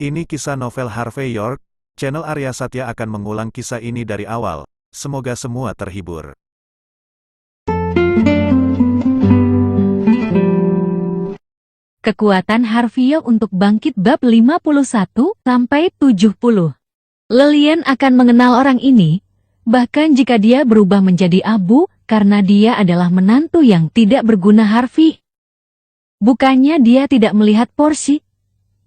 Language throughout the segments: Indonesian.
Ini kisah novel Harvey York. Channel Arya Satya akan mengulang kisah ini dari awal. Semoga semua terhibur. Kekuatan Harvey York untuk bangkit bab 51-70. Lillian akan mengenal orang ini, bahkan jika dia berubah menjadi abu, karena dia adalah menantu yang tidak berguna Harvey. Bukannya dia tidak melihat Porsche,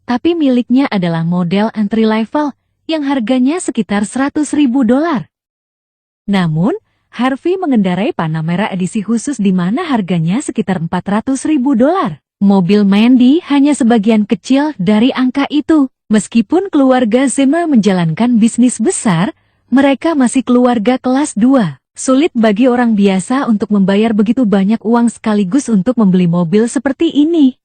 tapi miliknya adalah model entry level yang harganya sekitar $100.000. Namun, Harvey mengendarai Panamera edisi khusus di mana harganya sekitar $400.000. Mobil Mandy hanya sebagian kecil dari angka itu. Meskipun keluarga Zimmer menjalankan bisnis besar, mereka masih keluarga kelas 2. Sulit bagi orang biasa untuk membayar begitu banyak uang sekaligus untuk membeli mobil seperti ini.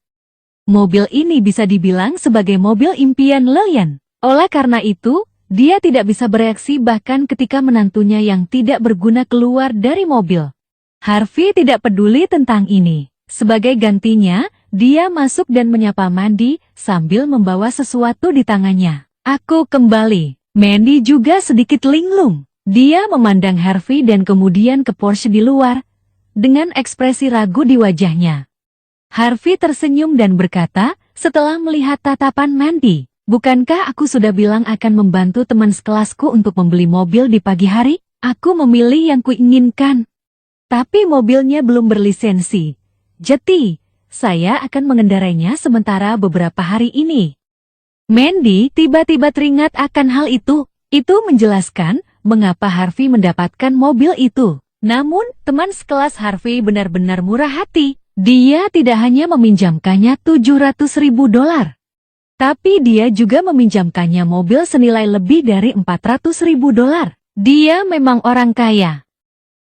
Mobil ini bisa dibilang sebagai mobil impian Lillian. Oleh karena itu, dia tidak bisa bereaksi bahkan ketika menantunya yang tidak berguna keluar dari mobil. Harvey tidak peduli tentang ini. Sebagai gantinya, dia masuk dan menyapa Mandy sambil membawa sesuatu di tangannya. Aku kembali. Mandy juga sedikit linglung. Dia memandang Harvey dan kemudian ke Porsche di luar, dengan ekspresi ragu di wajahnya. Harvey tersenyum dan berkata, setelah melihat tatapan Mandy, bukankah aku sudah bilang akan membantu teman sekelasku untuk membeli mobil di pagi hari? Aku memilih yang kuinginkan. Tapi mobilnya belum berlisensi. Jadi, saya akan mengendarainya sementara beberapa hari ini. Mandy tiba-tiba teringat akan hal itu. Itu menjelaskan mengapa Harvey mendapatkan mobil itu. Namun, teman sekelas Harvey benar-benar murah hati. Dia tidak hanya meminjamkannya $700.000, tapi dia juga meminjamkannya mobil senilai lebih dari $400.000. Dia memang orang kaya.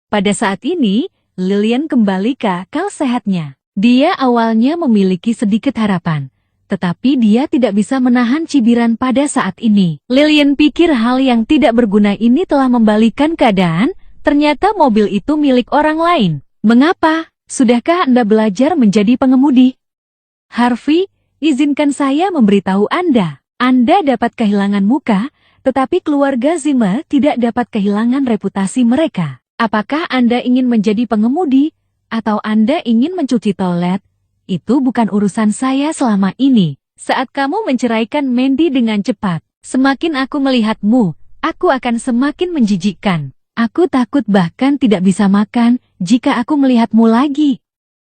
Pada saat ini, Lillian kembali ke akal sehatnya. Dia awalnya memiliki sedikit harapan, tetapi dia tidak bisa menahan cibiran pada saat ini. Lillian pikir hal yang tidak berguna ini telah membalikkan keadaan, ternyata mobil itu milik orang lain. Mengapa? Sudahkah Anda belajar menjadi pengemudi? Harvey, izinkan saya memberitahu Anda. Anda dapat kehilangan muka, tetapi keluarga Zimmer tidak dapat kehilangan reputasi mereka. Apakah Anda ingin menjadi pengemudi, atau Anda ingin mencuci toilet? Itu bukan urusan saya selama ini. Saat kamu menceraikan Mandy dengan cepat, semakin aku melihatmu, aku akan semakin menjijikkan. Aku takut bahkan tidak bisa makan jika aku melihatmu lagi.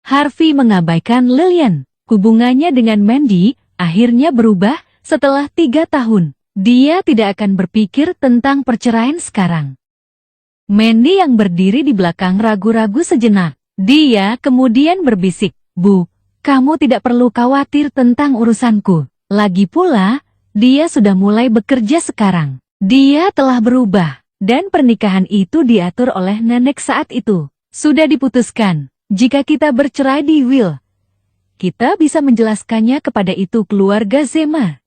Harvey mengabaikan Lillian. Hubungannya dengan Mandy akhirnya berubah setelah 3 tahun. Dia tidak akan berpikir tentang perceraian sekarang. Mandy yang berdiri di belakang ragu-ragu sejenak. Dia kemudian berbisik, "Bu, kamu tidak perlu khawatir tentang urusanku. Lagi pula, dia sudah mulai bekerja sekarang. Dia telah berubah. Dan pernikahan itu diatur oleh nenek saat itu. Sudah diputuskan, jika kita bercerai di will, kita bisa menjelaskannya kepada itu keluarga Zimmer."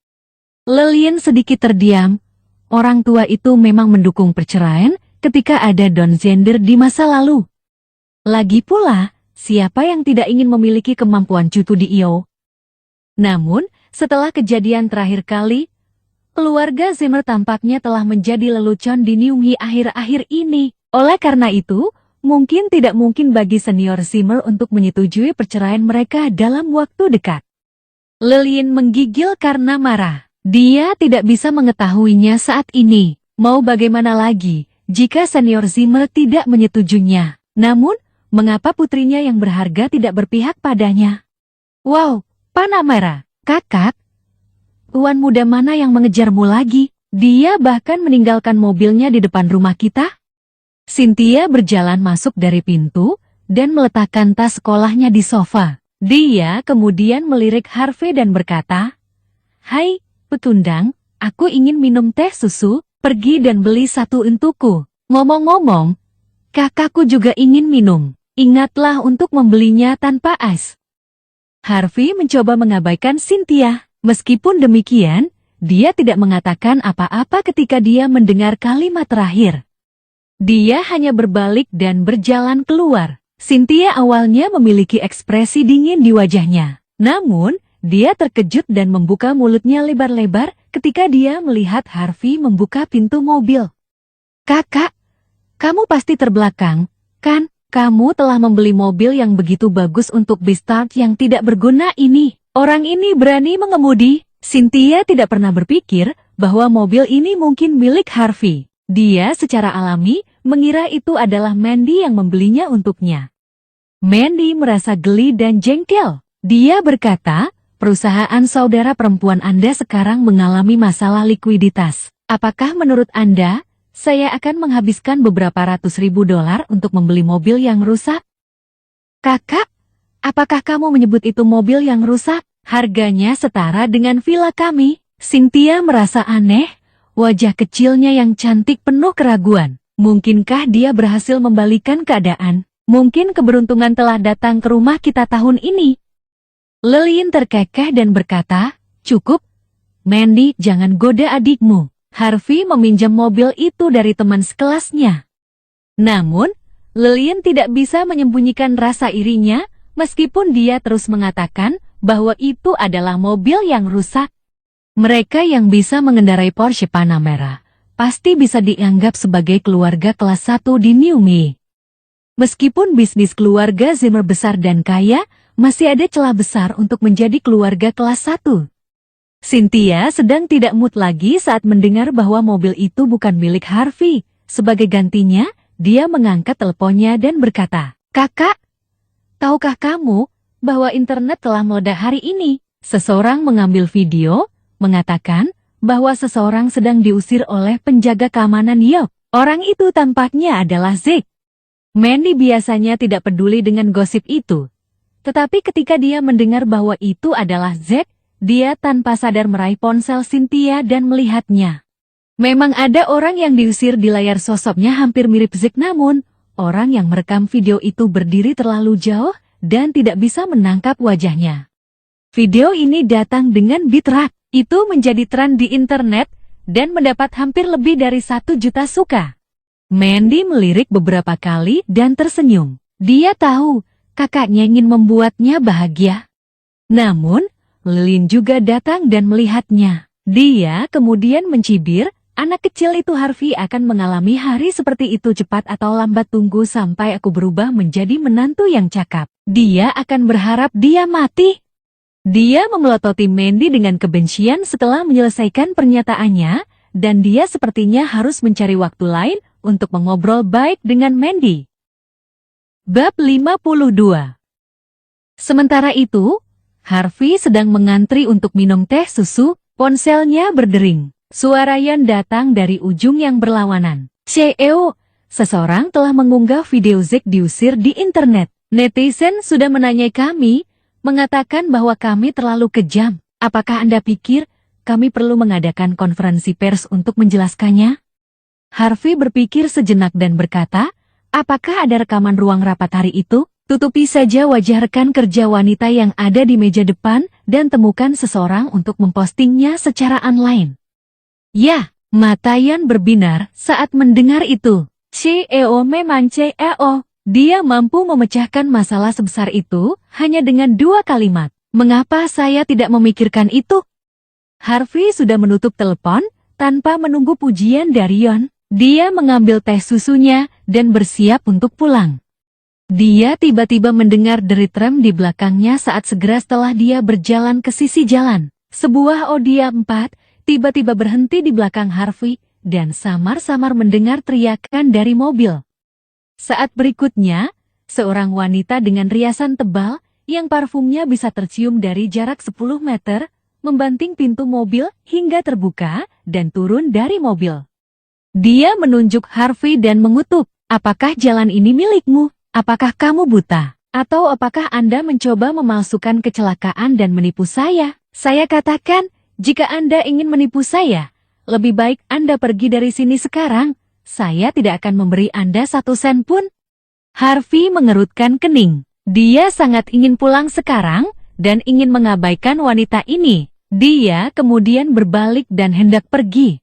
Lillian sedikit terdiam. Orang tua itu memang mendukung perceraian ketika ada down gender di masa lalu. Lagi pula, siapa yang tidak ingin memiliki kemampuan cucu di IO? Namun, setelah kejadian terakhir kali, keluarga Zimmer tampaknya telah menjadi lelucon di Nyunghi akhir-akhir ini. Oleh karena itu, mungkin tidak mungkin bagi senior Zimmer untuk menyetujui perceraian mereka dalam waktu dekat. Lillian menggigil karena marah. Dia tidak bisa mengetahuinya saat ini. Mau bagaimana lagi, jika senior Zimmer tidak menyetujuinya. Namun, mengapa putrinya yang berharga tidak berpihak padanya? Wow, Panamera, kakak. Tuan muda mana yang mengejarmu lagi? Dia bahkan meninggalkan mobilnya di depan rumah kita. Cynthia berjalan masuk dari pintu dan meletakkan tas sekolahnya di sofa. Dia kemudian melirik Harvey dan berkata, "Hai, petundang, aku ingin minum teh susu, pergi dan beli satu untukku. Ngomong-ngomong, kakakku juga ingin minum. Ingatlah untuk membelinya tanpa es." Harvey mencoba mengabaikan Cynthia. Meskipun demikian, dia tidak mengatakan apa-apa ketika dia mendengar kalimat terakhir. Dia hanya berbalik dan berjalan keluar. Cynthia awalnya memiliki ekspresi dingin di wajahnya. Namun, Dia terkejut dan membuka mulutnya lebar-lebar ketika dia melihat Harvey membuka pintu mobil. "Kakak, kamu pasti terbelakang, kan? Kamu telah membeli mobil yang begitu bagus untuk Bastard yang tidak berguna ini." Orang ini berani mengemudi. Cynthia tidak pernah berpikir bahwa mobil ini mungkin milik Harvey. Dia secara alami mengira itu adalah Mandy yang membelinya untuknya. Mandy merasa geli dan jengkel. Dia berkata, "Perusahaan saudara perempuan Anda sekarang mengalami masalah likuiditas. Apakah menurut Anda, saya akan menghabiskan beberapa ratus ribu dolar untuk membeli mobil yang rusak?" "Kakak, apakah kamu menyebut itu mobil yang rusak? Harganya setara dengan villa kami." Cynthia merasa aneh, wajah kecilnya yang cantik penuh keraguan. Mungkinkah dia berhasil membalikan keadaan? Mungkin keberuntungan telah datang ke rumah kita tahun ini. Lillian terkekeh dan berkata, "Cukup, Mandy, jangan goda adikmu." Harvey meminjam mobil itu dari teman sekelasnya. Namun, Lillian tidak bisa menyembunyikan rasa irinya, meskipun dia terus mengatakan bahwa itu adalah mobil yang rusak. Mereka yang bisa mengendarai Porsche Panamera pasti bisa dianggap sebagai keluarga kelas 1 di New Me. Meskipun bisnis keluarga Zimmer besar dan kaya, masih ada celah besar untuk menjadi keluarga kelas 1. Cynthia sedang tidak mood lagi saat mendengar bahwa mobil itu bukan milik Harvey. Sebagai gantinya, dia mengangkat teleponnya dan berkata, "Kakak, tahukah kamu bahwa internet telah meledak hari ini?" Seseorang mengambil video, mengatakan bahwa seseorang sedang diusir oleh penjaga keamanan Yelp. Orang itu tampaknya adalah Zack. Mandy biasanya tidak peduli dengan gosip itu. Tetapi ketika dia mendengar bahwa itu adalah Zack, dia tanpa sadar meraih ponsel Cynthia dan melihatnya. Memang ada orang yang diusir di layar sosoknya hampir mirip Zack, namun orang yang merekam video itu berdiri terlalu jauh dan tidak bisa menangkap wajahnya. Video ini datang dengan bitrate. Itu menjadi tren di internet dan mendapat hampir lebih dari 1 juta suka. Mandy melirik beberapa kali dan tersenyum. Dia tahu kakaknya ingin membuatnya bahagia. Namun, Lillian juga datang dan melihatnya. Dia kemudian mencibir, "Anak kecil itu Harvey akan mengalami hari seperti itu cepat atau lambat, tunggu sampai aku berubah menjadi menantu yang cakap. Dia akan berharap dia mati." Dia memelototi Mandy dengan kebencian setelah menyelesaikan pernyataannya, dan dia sepertinya harus mencari waktu lain untuk mengobrol baik dengan Mandy. Bab 52. Sementara itu, Harvey sedang mengantri untuk minum teh susu, ponselnya berdering. Suara Yan datang dari ujung yang berlawanan. "CEO, seseorang telah mengunggah video Zack diusir di internet. Netizen sudah menanyai kami, mengatakan bahwa kami terlalu kejam. Apakah Anda pikir kami perlu mengadakan konferensi pers untuk menjelaskannya?" Harvey berpikir sejenak dan berkata, "Apakah ada rekaman ruang rapat hari itu? Tutupi saja wajah rekan kerja wanita yang ada di meja depan dan temukan seseorang untuk mempostingnya secara online." Ya, mata Yan berbinar saat mendengar itu. CEO memang CEO. Dia mampu memecahkan masalah sebesar itu hanya dengan 2 kalimat. "Mengapa saya tidak memikirkan itu?" Harvey sudah menutup telepon tanpa menunggu pujian dari Yon. Dia mengambil teh susunya dan bersiap untuk pulang. Dia tiba-tiba mendengar derit rem di belakangnya saat segera setelah dia berjalan ke sisi jalan. Sebuah Audi A4 tiba-tiba berhenti di belakang Harvey dan samar-samar mendengar teriakan dari mobil. Saat berikutnya, seorang wanita dengan riasan tebal yang parfumnya bisa tercium dari jarak 10 meter, membanting pintu mobil hingga terbuka dan turun dari mobil. Dia menunjuk Harvey dan mengutuk, "Apakah jalan ini milikmu? Apakah kamu buta? Atau apakah Anda mencoba memalsukan kecelakaan dan menipu saya? Saya katakan, jika Anda ingin menipu saya, lebih baik Anda pergi dari sini sekarang. Saya tidak akan memberi Anda 1 sen pun." Harvey mengerutkan kening. Dia sangat ingin pulang sekarang dan ingin mengabaikan wanita ini. Dia kemudian berbalik dan hendak pergi.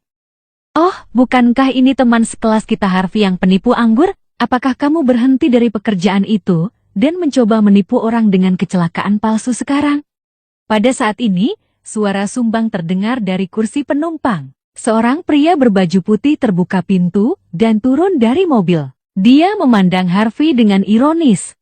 "Oh, bukankah ini teman sekelas kita Harvey yang penipu anggur? Apakah kamu berhenti dari pekerjaan itu dan mencoba menipu orang dengan kecelakaan palsu sekarang?" Pada saat ini, suara sumbang terdengar dari kursi penumpang. Seorang pria berbaju putih terbuka pintu dan turun dari mobil. Dia memandang Harvey dengan ironis.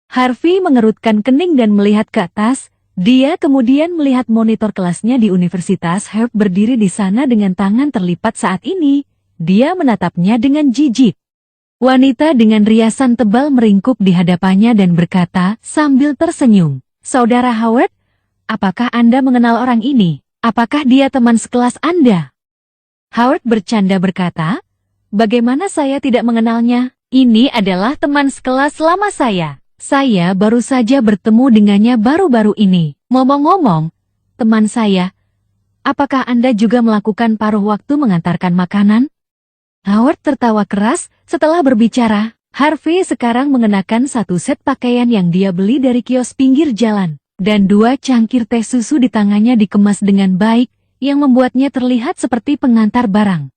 Harvey mengerutkan kening dan melihat ke atas. Dia kemudian melihat monitor kelasnya di Universitas Harvard berdiri di sana dengan tangan terlipat saat ini. Dia menatapnya dengan jijik. Wanita dengan riasan tebal meringkuk di hadapannya dan berkata sambil tersenyum, "Saudara Howard, apakah Anda mengenal orang ini? Apakah dia teman sekelas Anda?" Howard bercanda berkata, "Bagaimana saya tidak mengenalnya? Ini adalah teman sekelas lama saya. Saya baru saja bertemu dengannya baru-baru ini. Ngomong-ngomong, teman saya, apakah Anda juga melakukan paruh waktu mengantarkan makanan?" Howard tertawa keras setelah berbicara. Harvey sekarang mengenakan satu set pakaian yang dia beli dari kios pinggir jalan, dan 2 cangkir teh susu di tangannya dikemas dengan baik, yang membuatnya terlihat seperti pengantar barang.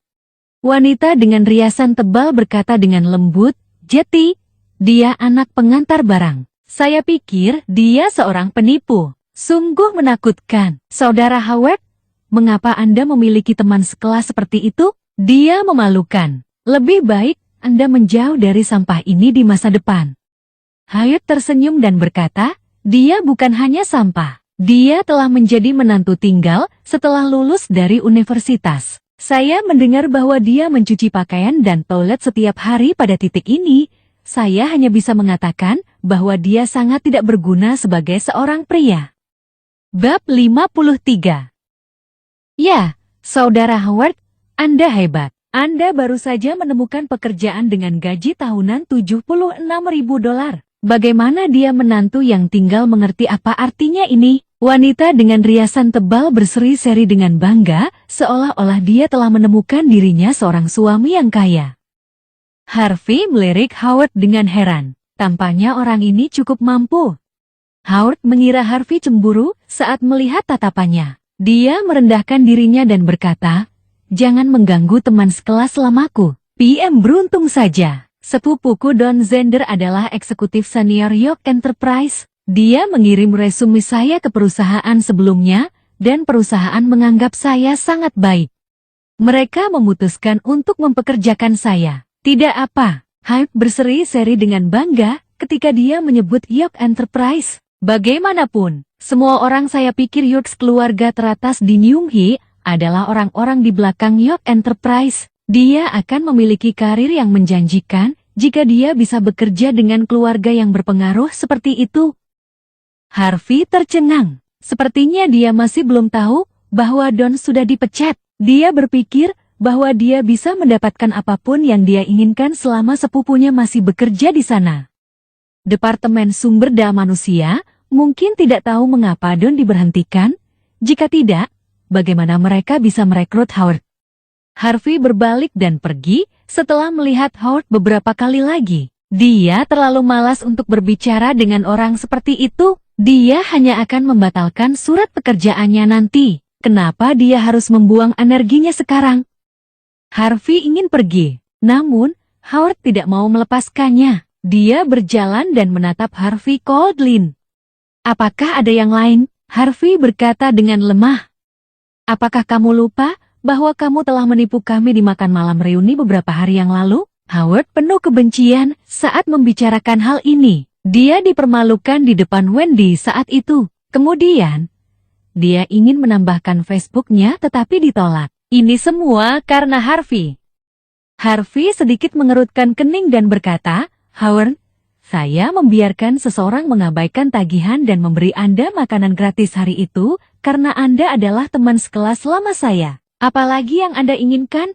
Wanita dengan riasan tebal berkata dengan lembut, "Jetty, dia anak pengantar barang. Saya pikir dia seorang penipu. Sungguh menakutkan. Saudara Howard, mengapa Anda memiliki teman sekelas seperti itu? Dia memalukan. Lebih baik Anda menjauh dari sampah ini di masa depan." Howard tersenyum dan berkata, "Dia bukan hanya sampah. Dia telah menjadi menantu tinggal setelah lulus dari universitas. Saya mendengar bahwa dia mencuci pakaian dan toilet setiap hari pada titik ini. Saya hanya bisa mengatakan bahwa dia sangat tidak berguna sebagai seorang pria." Bab 53. Ya, Saudara Howard, Anda hebat. Anda baru saja menemukan pekerjaan dengan gaji tahunan $76.000. Bagaimana dia menantu yang tinggal mengerti apa artinya ini? Wanita dengan riasan tebal berseri-seri dengan bangga, seolah-olah dia telah menemukan dirinya seorang suami yang kaya. Harvey melirik Howard dengan heran. Tampaknya orang ini cukup mampu. Howard mengira Harvey cemburu saat melihat tatapannya. Dia merendahkan dirinya dan berkata, "Jangan mengganggu teman sekelas lamaku. PM beruntung saja. Sepupuku Don Zender adalah eksekutif senior York Enterprise. Dia mengirim resume saya ke perusahaan sebelumnya, dan perusahaan menganggap saya sangat baik. Mereka memutuskan untuk mempekerjakan saya." "Tidak apa." Hype berseri-seri dengan bangga ketika dia menyebut York Enterprise. "Bagaimanapun, semua orang saya pikir York keluarga teratas di Newhey adalah orang-orang di belakang York Enterprise. Dia akan memiliki karir yang menjanjikan jika dia bisa bekerja dengan keluarga yang berpengaruh seperti itu." Harvey tercengang. Sepertinya dia masih belum tahu bahwa Don sudah dipecat. Dia berpikir bahwa dia bisa mendapatkan apapun yang dia inginkan selama sepupunya masih bekerja di sana. Departemen Sumber Daya Manusia mungkin tidak tahu mengapa Don diberhentikan. Jika tidak, bagaimana mereka bisa merekrut Howard? Harvey berbalik dan pergi setelah melihat Howard beberapa kali lagi. Dia terlalu malas untuk berbicara dengan orang seperti itu. Dia hanya akan membatalkan surat pekerjaannya nanti. Kenapa dia harus membuang energinya sekarang? Harvey ingin pergi, namun Howard tidak mau melepaskannya. Dia berjalan dan menatap Harvey coldly. "Apakah ada yang lain?" Harvey berkata dengan lemah. "Apakah kamu lupa bahwa kamu telah menipu kami di makan malam reuni beberapa hari yang lalu?" Howard penuh kebencian saat membicarakan hal ini. Dia dipermalukan di depan Wendy saat itu. Kemudian, dia ingin menambahkan Facebooknya tetapi ditolak. Ini semua karena Harvey. Harvey sedikit mengerutkan kening dan berkata, "Howard, saya membiarkan seseorang mengabaikan tagihan dan memberi Anda makanan gratis hari itu karena Anda adalah teman sekelas lama saya. Apalagi yang Anda inginkan?"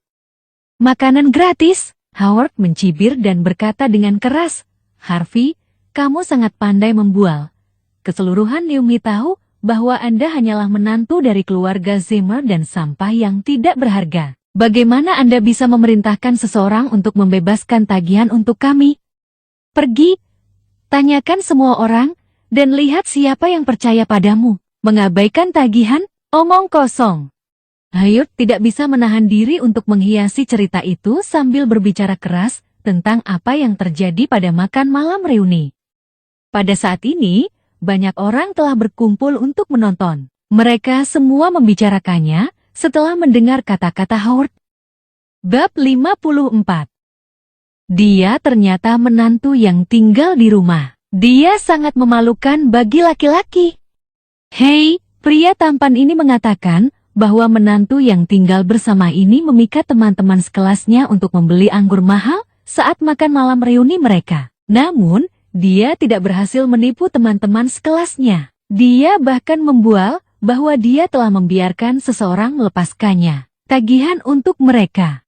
"Makanan gratis?" Howard mencibir dan berkata dengan keras, "Harvey, kamu sangat pandai membual. Keseluruhan Newhey tahu bahwa Anda hanyalah menantu dari keluarga Zimmer dan sampah yang tidak berharga. Bagaimana Anda bisa memerintahkan seseorang untuk membebaskan tagihan untuk kami? Pergi, tanyakan semua orang, dan lihat siapa yang percaya padamu. Mengabaikan tagihan, omong kosong." Howard tidak bisa menahan diri untuk menghiasi cerita itu sambil berbicara keras tentang apa yang terjadi pada makan malam reuni. Pada saat ini, banyak orang telah berkumpul untuk menonton. Mereka semua membicarakannya setelah mendengar kata-kata Howard. Bab 54. Dia ternyata menantu yang tinggal di rumah. Dia sangat memalukan bagi laki-laki. Hei, pria tampan ini mengatakan bahwa menantu yang tinggal bersama ini memikat teman-teman sekelasnya untuk membeli anggur mahal saat makan malam reuni mereka. Namun, dia tidak berhasil menipu teman-teman sekelasnya. Dia bahkan membual bahwa dia telah membiarkan seseorang melepaskannya tagihan untuk mereka.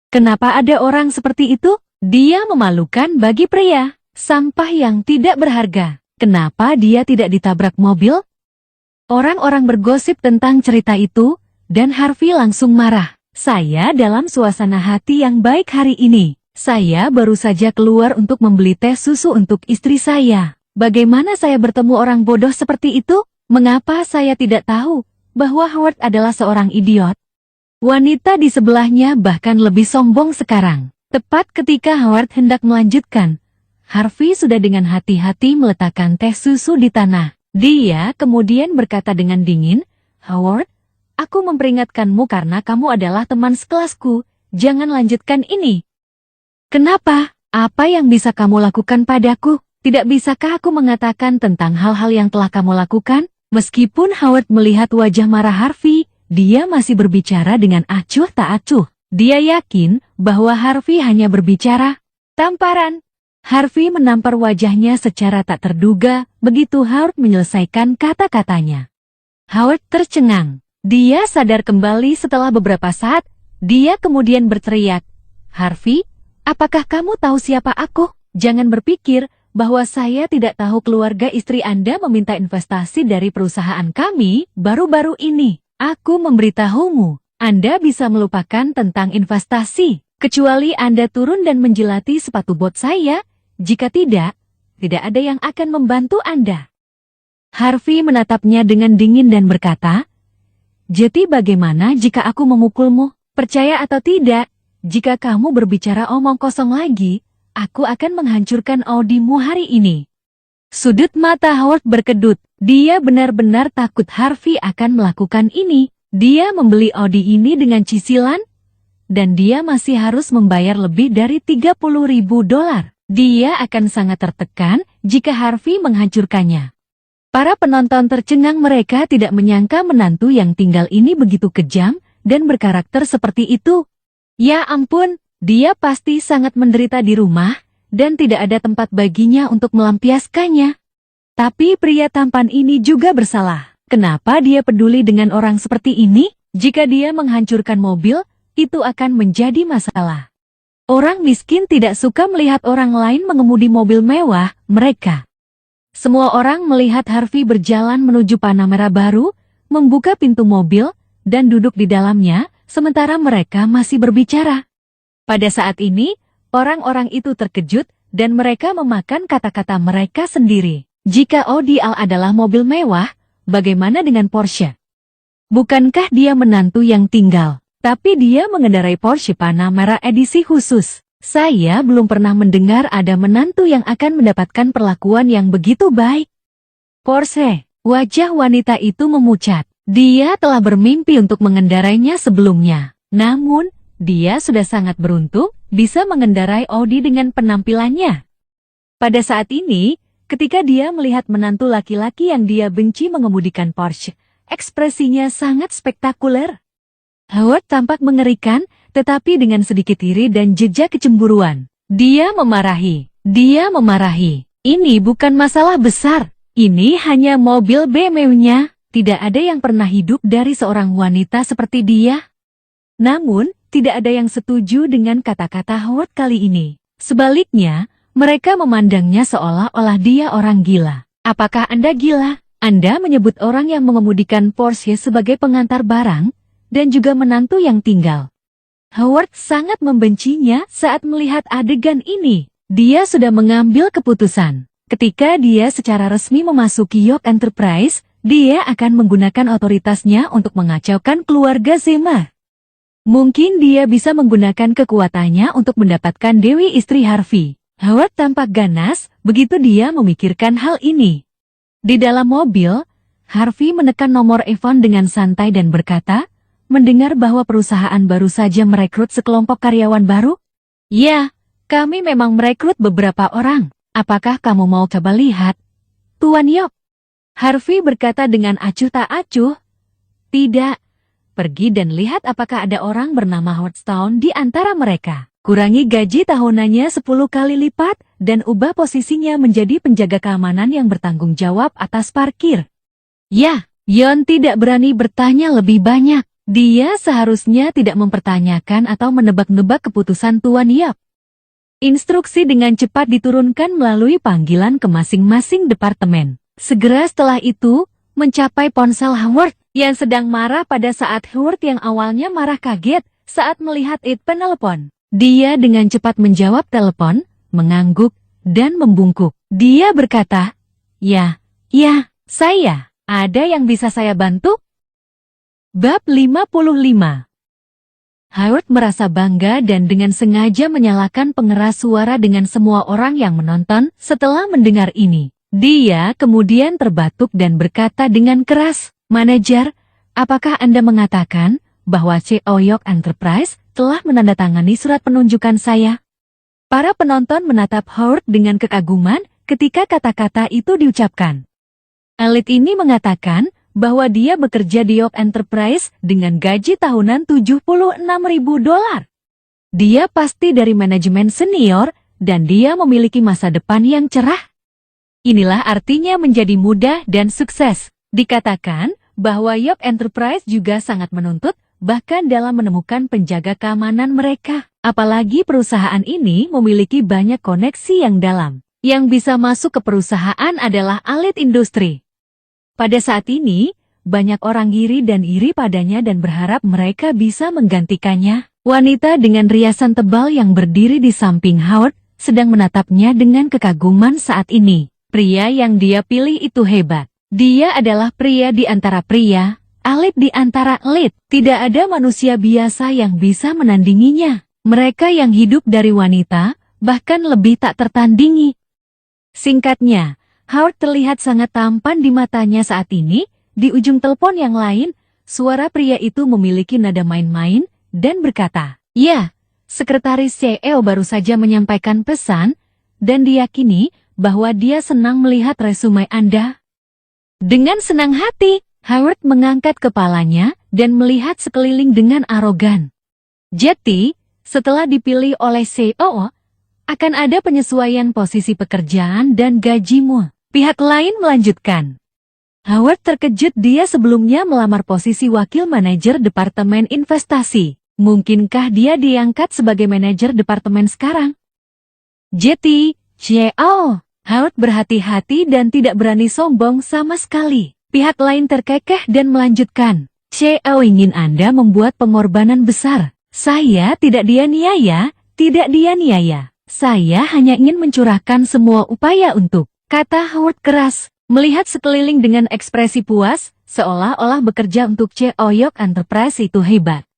Kenapa ada orang seperti itu? Dia memalukan bagi pria, sampah yang tidak berharga. Kenapa dia tidak ditabrak mobil? Orang-orang bergosip tentang cerita itu, dan Harvey langsung marah. Saya dalam suasana hati yang baik hari ini. Saya baru saja keluar untuk membeli teh susu untuk istri saya. Bagaimana saya bertemu orang bodoh seperti itu? Mengapa saya tidak tahu bahwa Howard adalah seorang idiot? Wanita di sebelahnya bahkan lebih sombong sekarang. Tepat ketika Howard hendak melanjutkan, Harvey sudah dengan hati-hati meletakkan teh susu di tanah. Dia kemudian berkata dengan dingin, "Howard, aku memperingatkanmu karena kamu adalah teman sekelasku. Jangan lanjutkan ini." "Kenapa? Apa yang bisa kamu lakukan padaku? Tidak bisakah aku mengatakan tentang hal-hal yang telah kamu lakukan?" Meskipun Howard melihat wajah marah Harvey, dia masih berbicara dengan acuh tak acuh. Dia yakin bahwa Harvey hanya berbicara tamparan. Harvey menampar wajahnya secara tak terduga begitu Howard menyelesaikan kata-katanya. Howard tercengang. Dia sadar kembali setelah beberapa saat. Dia kemudian berteriak, "Harvey, apakah kamu tahu siapa aku? Jangan berpikir bahwa saya tidak tahu keluarga istri Anda meminta investasi dari perusahaan kami baru-baru ini. Aku memberitahumu, Anda bisa melupakan tentang investasi, kecuali Anda turun dan menjilati sepatu bot saya. Jika tidak ada yang akan membantu Anda." Harvey menatapnya dengan dingin dan berkata, "Jadi bagaimana jika aku memukulmu? Percaya atau tidak, jika kamu berbicara omong kosong lagi, aku akan menghancurkan Audimu hari ini." Sudut mata Howard berkedut. Dia benar-benar takut Harvey akan melakukan ini. Dia membeli Audi ini dengan cicilan, dan dia masih harus membayar lebih dari $30.000. Dia akan sangat tertekan jika Harvey menghancurkannya. Para penonton tercengang, mereka tidak menyangka menantu yang tinggal ini begitu kejam dan berkarakter seperti itu. Ya ampun, dia pasti sangat menderita di rumah, dan tidak ada tempat baginya untuk melampiaskannya. Tapi pria tampan ini juga bersalah. Kenapa dia peduli dengan orang seperti ini? Jika dia menghancurkan mobil, itu akan menjadi masalah. Orang miskin tidak suka melihat orang lain mengemudi mobil mewah mereka. Semua orang melihat Harvey berjalan menuju Panamera baru, membuka pintu mobil, dan duduk di dalamnya, sementara mereka masih berbicara. Pada saat ini, orang-orang itu terkejut, dan mereka memakan kata-kata mereka sendiri. Jika Audi Al adalah mobil mewah, bagaimana dengan Porsche? Bukankah dia menantu yang tinggal? Tapi dia mengendarai Porsche Panamera edisi khusus. Saya belum pernah mendengar ada menantu yang akan mendapatkan perlakuan yang begitu baik. Porsche, wajah wanita itu memucat. Dia telah bermimpi untuk mengendarainya sebelumnya. Namun, dia sudah sangat beruntung bisa mengendarai Audi dengan penampilannya. Pada saat ini, ketika dia melihat menantu laki-laki yang dia benci mengemudikan Porsche, ekspresinya sangat spektakuler. Howard tampak mengerikan, tetapi dengan sedikit iri dan jejak kecemburuan. Dia memarahi. Ini bukan masalah besar. Ini hanya mobil BMW-nya. Tidak ada yang pernah hidup dari seorang wanita seperti dia. Namun, tidak ada yang setuju dengan kata-kata Howard kali ini. Sebaliknya, mereka memandangnya seolah-olah dia orang gila. Apakah Anda gila? Anda menyebut orang yang mengemudikan Porsche sebagai pengantar barang, dan juga menantu yang tinggal. Howard sangat membencinya saat melihat adegan ini. Dia sudah mengambil keputusan. Ketika dia secara resmi memasuki York Enterprise, dia akan menggunakan otoritasnya untuk mengacaukan keluarga Zema. Mungkin dia bisa menggunakan kekuatannya untuk mendapatkan Dewi istri Harvey. Howard tampak ganas begitu dia memikirkan hal ini. Di dalam mobil, Harvey menekan nomor telepon dengan santai dan berkata, mendengar bahwa perusahaan baru saja merekrut sekelompok karyawan baru? Ya, kami memang merekrut beberapa orang. Apakah kamu mau coba lihat? Tuan Yok. Harvey berkata dengan acuh tak acuh. Tidak. Pergi dan lihat apakah ada orang bernama Howard Stone di antara mereka. Kurangi gaji tahunannya 10 kali lipat dan ubah posisinya menjadi penjaga keamanan yang bertanggung jawab atas parkir. Ya, Yon tidak berani bertanya lebih banyak. Dia seharusnya tidak mempertanyakan atau menebak-nebak keputusan Tuan Yap. Instruksi dengan cepat diturunkan melalui panggilan ke masing-masing departemen. Segera setelah itu, mencapai ponsel Howard yang sedang marah pada saat Howard yang awalnya marah kaget saat melihat It penelepon. Dia dengan cepat menjawab telepon, mengangguk, dan membungkuk. Dia berkata, Ya, saya. Ada yang bisa saya bantu? Bab 55. Howard merasa bangga dan dengan sengaja menyalakan pengeras suara dengan semua orang yang menonton setelah mendengar ini. Dia kemudian terbatuk dan berkata dengan keras, Manajer, apakah Anda mengatakan bahwa CEO Yok Enterprise telah menandatangani surat penunjukan saya? Para penonton menatap Howard dengan kekaguman ketika kata-kata itu diucapkan. Elit ini mengatakan bahwa dia bekerja di Yok Enterprise dengan gaji tahunan $76.000. Dia pasti dari manajemen senior dan dia memiliki masa depan yang cerah. Inilah artinya menjadi mudah dan sukses. Dikatakan bahwa Yok Enterprise juga sangat menuntut bahkan dalam menemukan penjaga keamanan mereka. Apalagi perusahaan ini memiliki banyak koneksi yang dalam. Yang bisa masuk ke perusahaan adalah elit industri. Pada saat ini, banyak orang iri padanya dan berharap mereka bisa menggantikannya. Wanita dengan riasan tebal yang berdiri di samping Howard sedang menatapnya dengan kekaguman saat ini. Pria yang dia pilih itu hebat. Dia adalah pria di antara pria, elit di antara elit. Tidak ada manusia biasa yang bisa menandinginya. Mereka yang hidup dari wanita, bahkan lebih tak tertandingi. Singkatnya, Howard terlihat sangat tampan di matanya saat ini. Di ujung telepon yang lain, suara pria itu memiliki nada main-main dan berkata, Ya, sekretaris CEO baru saja menyampaikan pesan dan diyakini bahwa dia senang melihat resume Anda. Dengan senang hati, Howard mengangkat kepalanya dan melihat sekeliling dengan arogan. Jadi, setelah dipilih oleh CEO, akan ada penyesuaian posisi pekerjaan dan gajimu. Pihak lain melanjutkan. Howard terkejut, dia sebelumnya melamar posisi wakil manajer departemen investasi. Mungkinkah dia diangkat sebagai manajer departemen sekarang? Jadi, CEO. Howard berhati-hati dan tidak berani sombong sama sekali. Pihak lain terkekeh dan melanjutkan. CEO ingin Anda membuat pengorbanan besar. Saya tidak dianiaya, Saya hanya ingin mencurahkan semua upaya untuk, kata Howard keras, melihat sekeliling dengan ekspresi puas, seolah-olah bekerja untuk CEO Yok Enterprise itu hebat.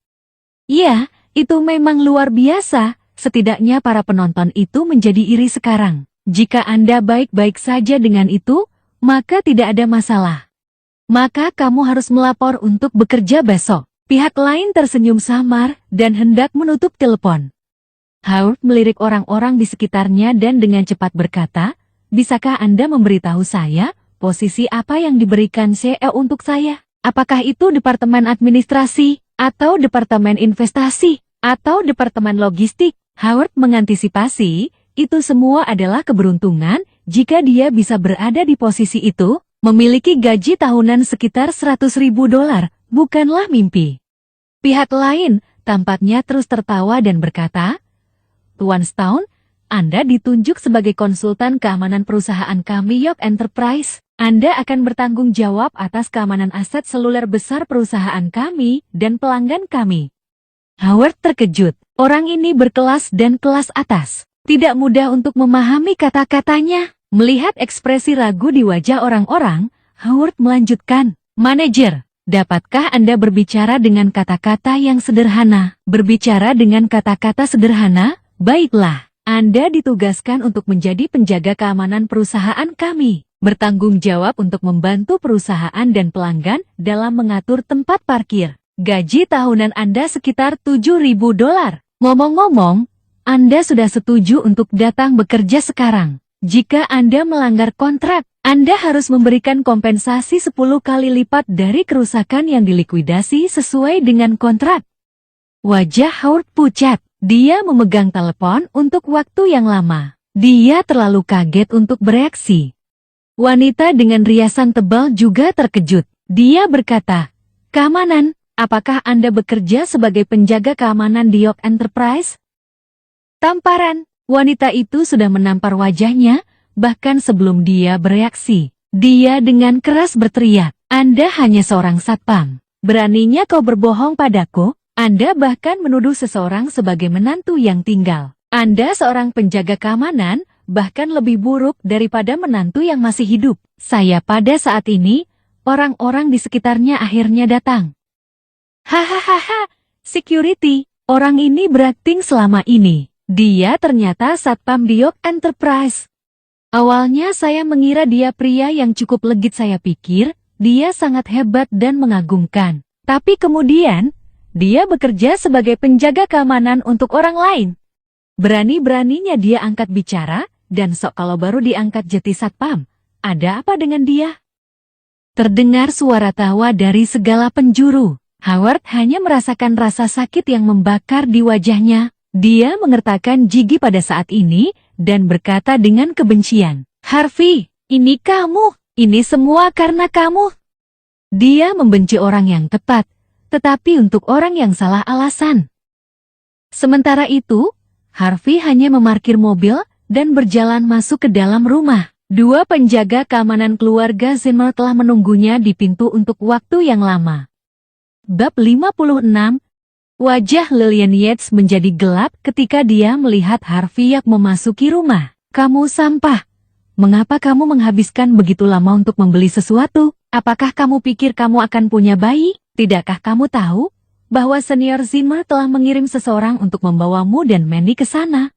Ya, itu memang luar biasa, setidaknya para penonton itu menjadi iri sekarang. Jika Anda baik-baik saja dengan itu, maka tidak ada masalah. Maka kamu harus melapor untuk bekerja besok. Pihak lain tersenyum samar dan hendak menutup telepon. Howard melirik orang-orang di sekitarnya dan dengan cepat berkata, Bisakah Anda memberitahu saya posisi apa yang diberikan CEO untuk saya? Apakah itu Departemen Administrasi, atau Departemen Investasi, atau Departemen Logistik? Howard mengantisipasi, itu semua adalah keberuntungan jika dia bisa berada di posisi itu, memiliki gaji tahunan sekitar $100.000, bukanlah mimpi. Pihak lain tampaknya terus tertawa dan berkata, Tuan Stone, Anda ditunjuk sebagai konsultan keamanan perusahaan kami Yok Enterprise. Anda akan bertanggung jawab atas keamanan aset seluler besar perusahaan kami dan pelanggan kami. Howard terkejut. Orang ini berkelas dan kelas atas. Tidak mudah untuk memahami kata-katanya. Melihat ekspresi ragu di wajah orang-orang, Howard melanjutkan, Manajer, dapatkah Anda berbicara dengan kata-kata yang sederhana? Berbicara dengan kata-kata sederhana? Baiklah, Anda ditugaskan untuk menjadi penjaga keamanan perusahaan kami. bertanggung jawab untuk membantu perusahaan dan pelanggan dalam mengatur tempat parkir. Gaji tahunan Anda sekitar $7.000. Ngomong-ngomong, Anda sudah setuju untuk datang bekerja sekarang. Jika Anda melanggar kontrak, Anda harus memberikan kompensasi 10 kali lipat dari kerusakan yang dilikuidasi sesuai dengan kontrak. Wajah Howard pucat. Dia memegang telepon untuk waktu yang lama. Dia terlalu kaget untuk bereaksi. Wanita dengan riasan tebal juga terkejut. Dia berkata, "Keamanan, apakah Anda bekerja sebagai penjaga keamanan di York Enterprise?" Tamparan, wanita itu sudah menampar wajahnya, bahkan sebelum dia bereaksi. Dia dengan keras berteriak, "Anda hanya seorang satpam. Beraninya kau berbohong padaku? Anda bahkan menuduh seseorang sebagai menantu yang tinggal. Anda seorang penjaga keamanan, bahkan lebih buruk daripada menantu yang masih hidup." Pada saat ini, orang-orang di sekitarnya akhirnya datang. "Hahaha, security, orang ini berakting selama ini. Dia ternyata satpam di York Enterprise. Awalnya saya mengira dia pria yang cukup legit. Saya pikir dia sangat hebat dan mengagumkan. Tapi kemudian, dia bekerja sebagai penjaga keamanan untuk orang lain. Berani-beraninya dia angkat bicara, dan sok kalau baru diangkat jeti satpam. Ada apa dengan dia?" Terdengar suara tawa dari segala penjuru. Howard hanya merasakan rasa sakit yang membakar di wajahnya. Dia mengertakkan gigi pada saat ini, dan berkata dengan kebencian, "Harvey, ini kamu. Ini semua karena kamu." Dia membenci orang yang tepat, tetapi untuk orang yang salah alasan. Sementara itu, Harvey hanya memarkir mobil dan berjalan masuk ke dalam rumah. Dua penjaga keamanan keluarga Zimmer telah menunggunya di pintu untuk waktu yang lama. Bab 56. Wajah Lillian Yates menjadi gelap ketika dia melihat Harvey yang memasuki rumah. "Kamu sampah. Mengapa kamu menghabiskan begitu lama untuk membeli sesuatu? Apakah kamu pikir kamu akan punya bayi? Tidakkah kamu tahu bahwa senior Zimmer telah mengirim seseorang untuk membawamu dan Mandy ke sana?"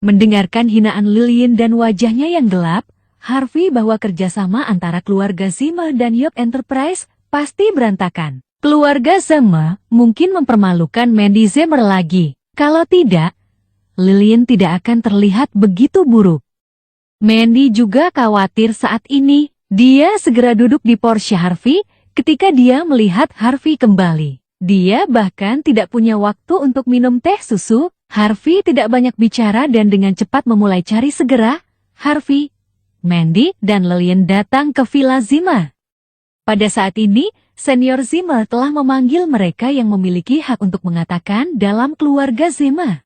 Mendengarkan hinaan Lillian dan wajahnya yang gelap, Harvey bahwa kerjasama antara keluarga Zimmer dan York Enterprise pasti berantakan. Keluarga Zimmer mungkin mempermalukan Mandy Zimmer lagi. Kalau tidak, Lillian tidak akan terlihat begitu buruk. Mandy juga khawatir saat ini. Dia segera duduk di Porsche Harvey ketika dia melihat Harvey kembali. Dia bahkan tidak punya waktu untuk minum teh susu. Harvey tidak banyak bicara dan dengan cepat memulai cari segera. Harvey, Mandy, dan Lillian datang ke Villa Zimmer. Pada saat ini, senior Zimmer telah memanggil mereka yang memiliki hak untuk mengatakan dalam keluarga Zimmer.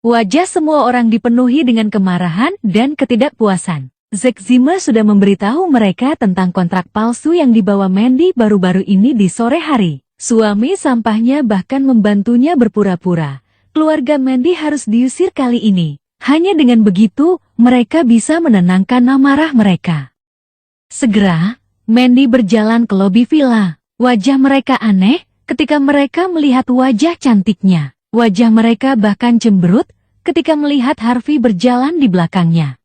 Wajah semua orang dipenuhi dengan kemarahan dan ketidakpuasan. Zack Zimmer sudah memberitahu mereka tentang kontrak palsu yang dibawa Mandy baru-baru ini di sore hari. Suami sampahnya bahkan membantunya berpura-pura. Keluarga Mandy harus diusir kali ini. Hanya dengan begitu, mereka bisa menenangkan amarah mereka. Segera, Mandy berjalan ke lobi villa. Wajah mereka aneh ketika mereka melihat wajah cantiknya. Wajah mereka bahkan cemberut ketika melihat Harvey berjalan di belakangnya.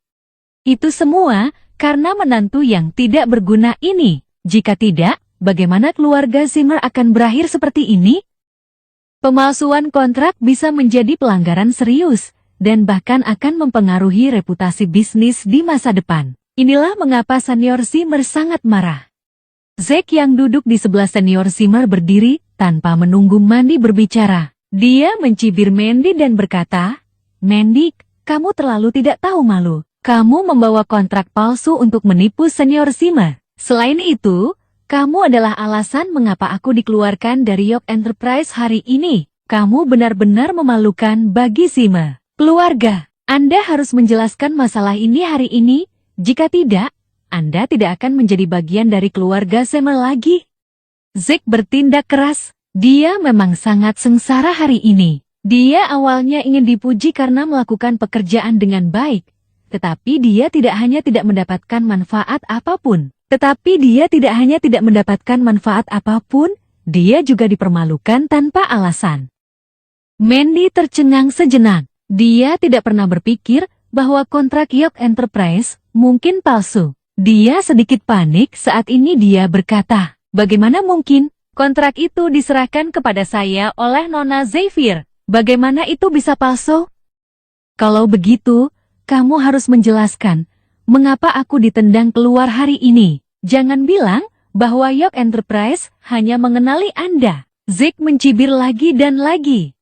Itu semua karena menantu yang tidak berguna ini. Jika tidak, bagaimana keluarga Zimmer akan berakhir seperti ini? Pemalsuan kontrak bisa menjadi pelanggaran serius dan bahkan akan mempengaruhi reputasi bisnis di masa depan. Inilah mengapa senior Zimmer sangat marah. Zack yang duduk di sebelah senior Zimmer berdiri tanpa menunggu Mandy berbicara. Dia mencibir Mandy dan berkata, "Mandy, kamu terlalu tidak tahu malu. Kamu membawa kontrak palsu untuk menipu senior Zimmer. Selain itu, kamu adalah alasan mengapa aku dikeluarkan dari York Enterprise hari ini. Kamu benar-benar memalukan bagi Zimmer. Keluarga, Anda harus menjelaskan masalah ini hari ini. Jika tidak, Anda tidak akan menjadi bagian dari keluarga Zimmer lagi." Zack bertindak keras. Dia memang sangat sengsara hari ini. Dia awalnya ingin dipuji karena melakukan pekerjaan dengan baik. Tetapi dia tidak hanya tidak mendapatkan manfaat apapun. Dia juga dipermalukan tanpa alasan. Mandy tercengang sejenak. Dia tidak pernah berpikir bahwa kontrak York Enterprise mungkin palsu. Dia sedikit panik saat ini dia berkata, bagaimana mungkin kontrak itu diserahkan kepada saya oleh Nona Xavier? Bagaimana itu bisa palsu? Kalau begitu, kamu harus menjelaskan mengapa aku ditendang keluar hari ini. Jangan bilang bahwa York Enterprise hanya mengenali Anda. Zack mencibir lagi dan lagi.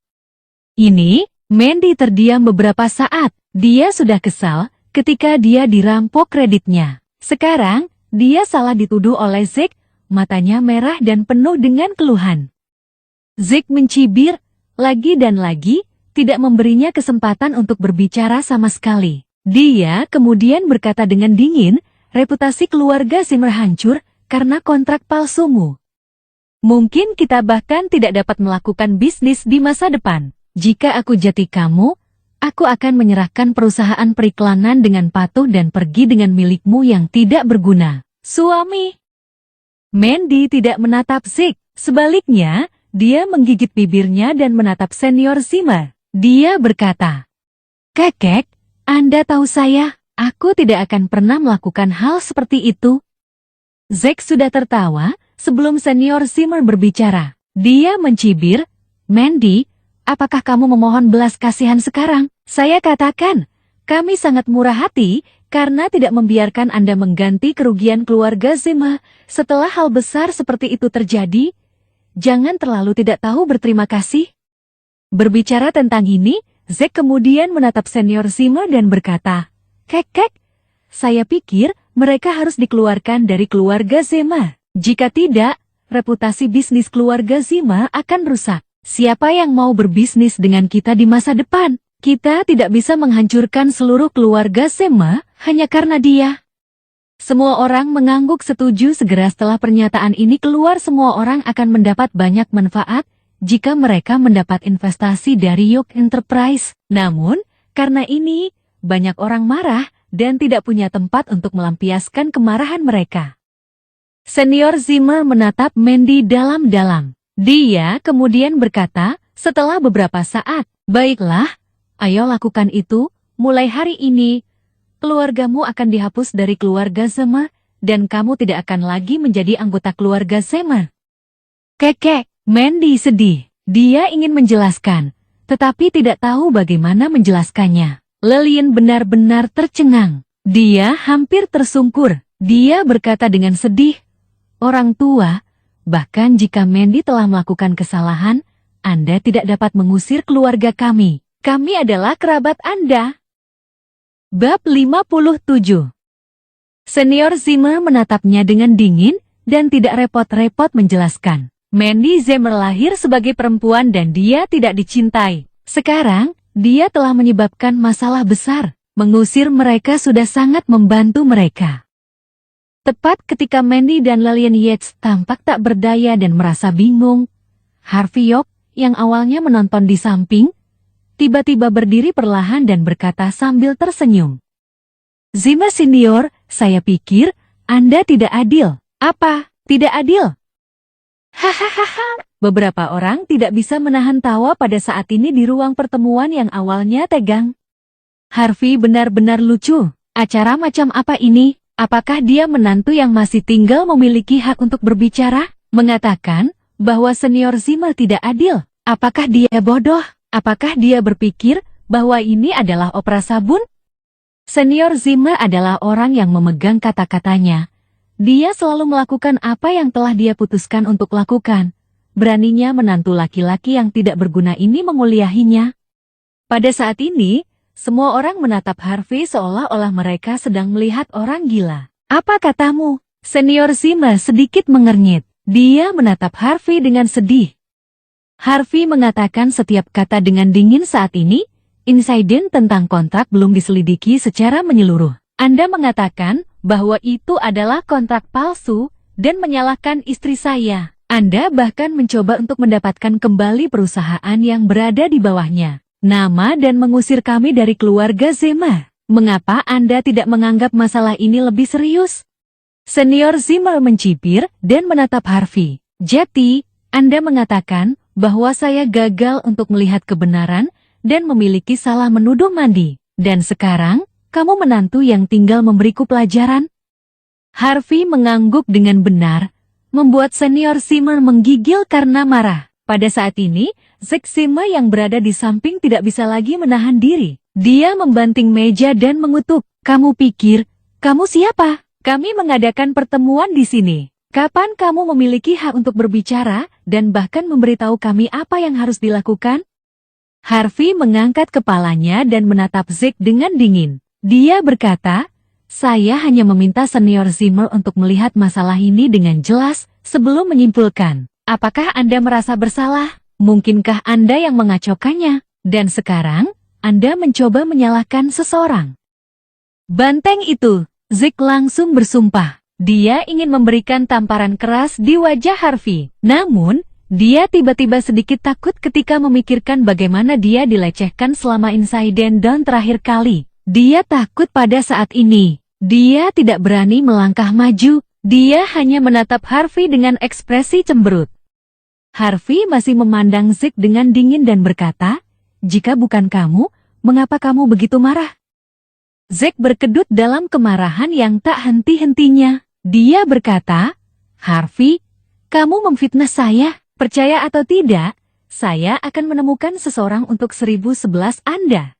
Ini, Mandy terdiam beberapa saat. Dia sudah kesal ketika dia dirampok kreditnya. Sekarang, dia salah dituduh oleh Zack, matanya merah dan penuh dengan keluhan. Zack mencibir, lagi dan lagi, tidak memberinya kesempatan untuk berbicara sama sekali. Dia kemudian berkata dengan dingin, reputasi keluarga Zimmer hancur karena kontrak palsumu. Mungkin kita bahkan tidak dapat melakukan bisnis di masa depan. Jika aku jati kamu, aku akan menyerahkan perusahaan periklanan dengan patuh dan pergi dengan milikmu yang tidak berguna. Suami. Mandy tidak menatap Zack. Sebaliknya, dia menggigit bibirnya dan menatap senior Zimmer. Dia berkata, Kekek, Anda tahu aku tidak akan pernah melakukan hal seperti itu. Zack sudah tertawa sebelum senior Zimmer berbicara. Dia mencibir, Mandy, apakah kamu memohon belas kasihan sekarang? Saya katakan, kami sangat murah hati karena tidak membiarkan Anda mengganti kerugian keluarga Zimmer setelah hal besar seperti itu terjadi. Jangan terlalu tidak tahu berterima kasih. Berbicara tentang ini, Zack kemudian menatap senior Zimmer dan berkata, Kek, saya pikir mereka harus dikeluarkan dari keluarga Zimmer. Jika tidak, reputasi bisnis keluarga Zimmer akan rusak. Siapa yang mau berbisnis dengan kita di masa depan? Kita tidak bisa menghancurkan seluruh keluarga Zimmer hanya karena dia. Semua orang mengangguk setuju. Segera setelah pernyataan ini keluar, semua orang akan mendapat banyak manfaat jika mereka mendapat investasi dari York Enterprise. Namun, karena ini, banyak orang marah dan tidak punya tempat untuk melampiaskan kemarahan mereka. Senior Zimmer menatap Mandy dalam-dalam. Dia kemudian berkata, setelah beberapa saat, baiklah, ayo lakukan itu, mulai hari ini, keluargamu akan dihapus dari keluarga Zimmer, dan kamu tidak akan lagi menjadi anggota keluarga Zimmer. Kekek, Mandy sedih. Dia ingin menjelaskan, tetapi tidak tahu bagaimana menjelaskannya. Lillian benar-benar tercengang. Dia hampir tersungkur. Dia berkata dengan sedih, orang tua, bahkan jika Mandy telah melakukan kesalahan, Anda tidak dapat mengusir keluarga kami. Kami adalah kerabat Anda. Bab 57. Senior Zimmer menatapnya dengan dingin dan tidak repot-repot menjelaskan. Mandy Zimmer lahir sebagai perempuan dan dia tidak dicintai. Sekarang, dia telah menyebabkan masalah besar. Mengusir mereka sudah sangat membantu mereka. Tepat ketika Mandy dan Lillian Yates tampak tak berdaya dan merasa bingung, Harvey York, yang awalnya menonton di samping, tiba-tiba berdiri perlahan dan berkata sambil tersenyum. Zimmer Senior, saya pikir Anda tidak adil. Apa? Tidak adil? Hahaha. Beberapa orang tidak bisa menahan tawa pada saat ini di ruang pertemuan yang awalnya tegang. Harvey benar-benar lucu. Acara macam apa ini? Apakah dia menantu yang masih tinggal memiliki hak untuk berbicara? Mengatakan bahwa senior Zimmer tidak adil. Apakah dia bodoh? Apakah dia berpikir bahwa ini adalah opera sabun? Senior Zimmer adalah orang yang memegang kata-katanya. Dia selalu melakukan apa yang telah dia putuskan untuk lakukan. Beraninya menantu laki-laki yang tidak berguna ini menguliahinya. Pada saat ini, semua orang menatap Harvey seolah-olah mereka sedang melihat orang gila. Apa katamu? Senior Zimmer sedikit mengernyit. Dia menatap Harvey dengan sedih. Harvey mengatakan setiap kata dengan dingin saat ini. Insiden tentang kontrak belum diselidiki secara menyeluruh. Anda mengatakan bahwa itu adalah kontrak palsu dan menyalahkan istri saya. Anda bahkan mencoba untuk mendapatkan kembali perusahaan yang berada di bawahnya. Nama dan mengusir kami dari keluarga Zimmer. Mengapa Anda tidak menganggap masalah ini lebih serius? Senior Zimmer mencibir dan menatap Harvey. Jadi, Anda mengatakan bahwa saya gagal untuk melihat kebenaran dan memiliki salah menuduh Mandy. Dan sekarang, kamu menantu yang tinggal memberiku pelajaran? Harvey mengangguk dengan benar, membuat senior Zimmer menggigil karena marah. Pada saat ini, Zack Zimmer yang berada di samping tidak bisa lagi menahan diri. Dia membanting meja dan mengutuk. Kamu pikir, kamu siapa? Kami mengadakan pertemuan di sini. Kapan kamu memiliki hak untuk berbicara dan bahkan memberitahu kami apa yang harus dilakukan? Harvey mengangkat kepalanya dan menatap Zack dengan dingin. Dia berkata, saya hanya meminta senior Zimmer untuk melihat masalah ini dengan jelas sebelum menyimpulkan. Apakah Anda merasa bersalah? Mungkinkah Anda yang mengacaukannya? Dan sekarang, Anda mencoba menyalahkan seseorang. Banteng itu, Zack langsung bersumpah. Dia ingin memberikan tamparan keras di wajah Harvey. Namun, dia tiba-tiba sedikit takut ketika memikirkan bagaimana dia dilecehkan selama insiden Dawn terakhir kali. Dia takut pada saat ini. Dia tidak berani melangkah maju. Dia hanya menatap Harvey dengan ekspresi cemberut. Harvey masih memandang Zack dengan dingin dan berkata, jika bukan kamu, mengapa kamu begitu marah? Zack berkedut dalam kemarahan yang tak henti-hentinya. Dia berkata, Harvey, kamu memfitnah saya. Percaya atau tidak, saya akan menemukan seseorang untuk 1011 Anda.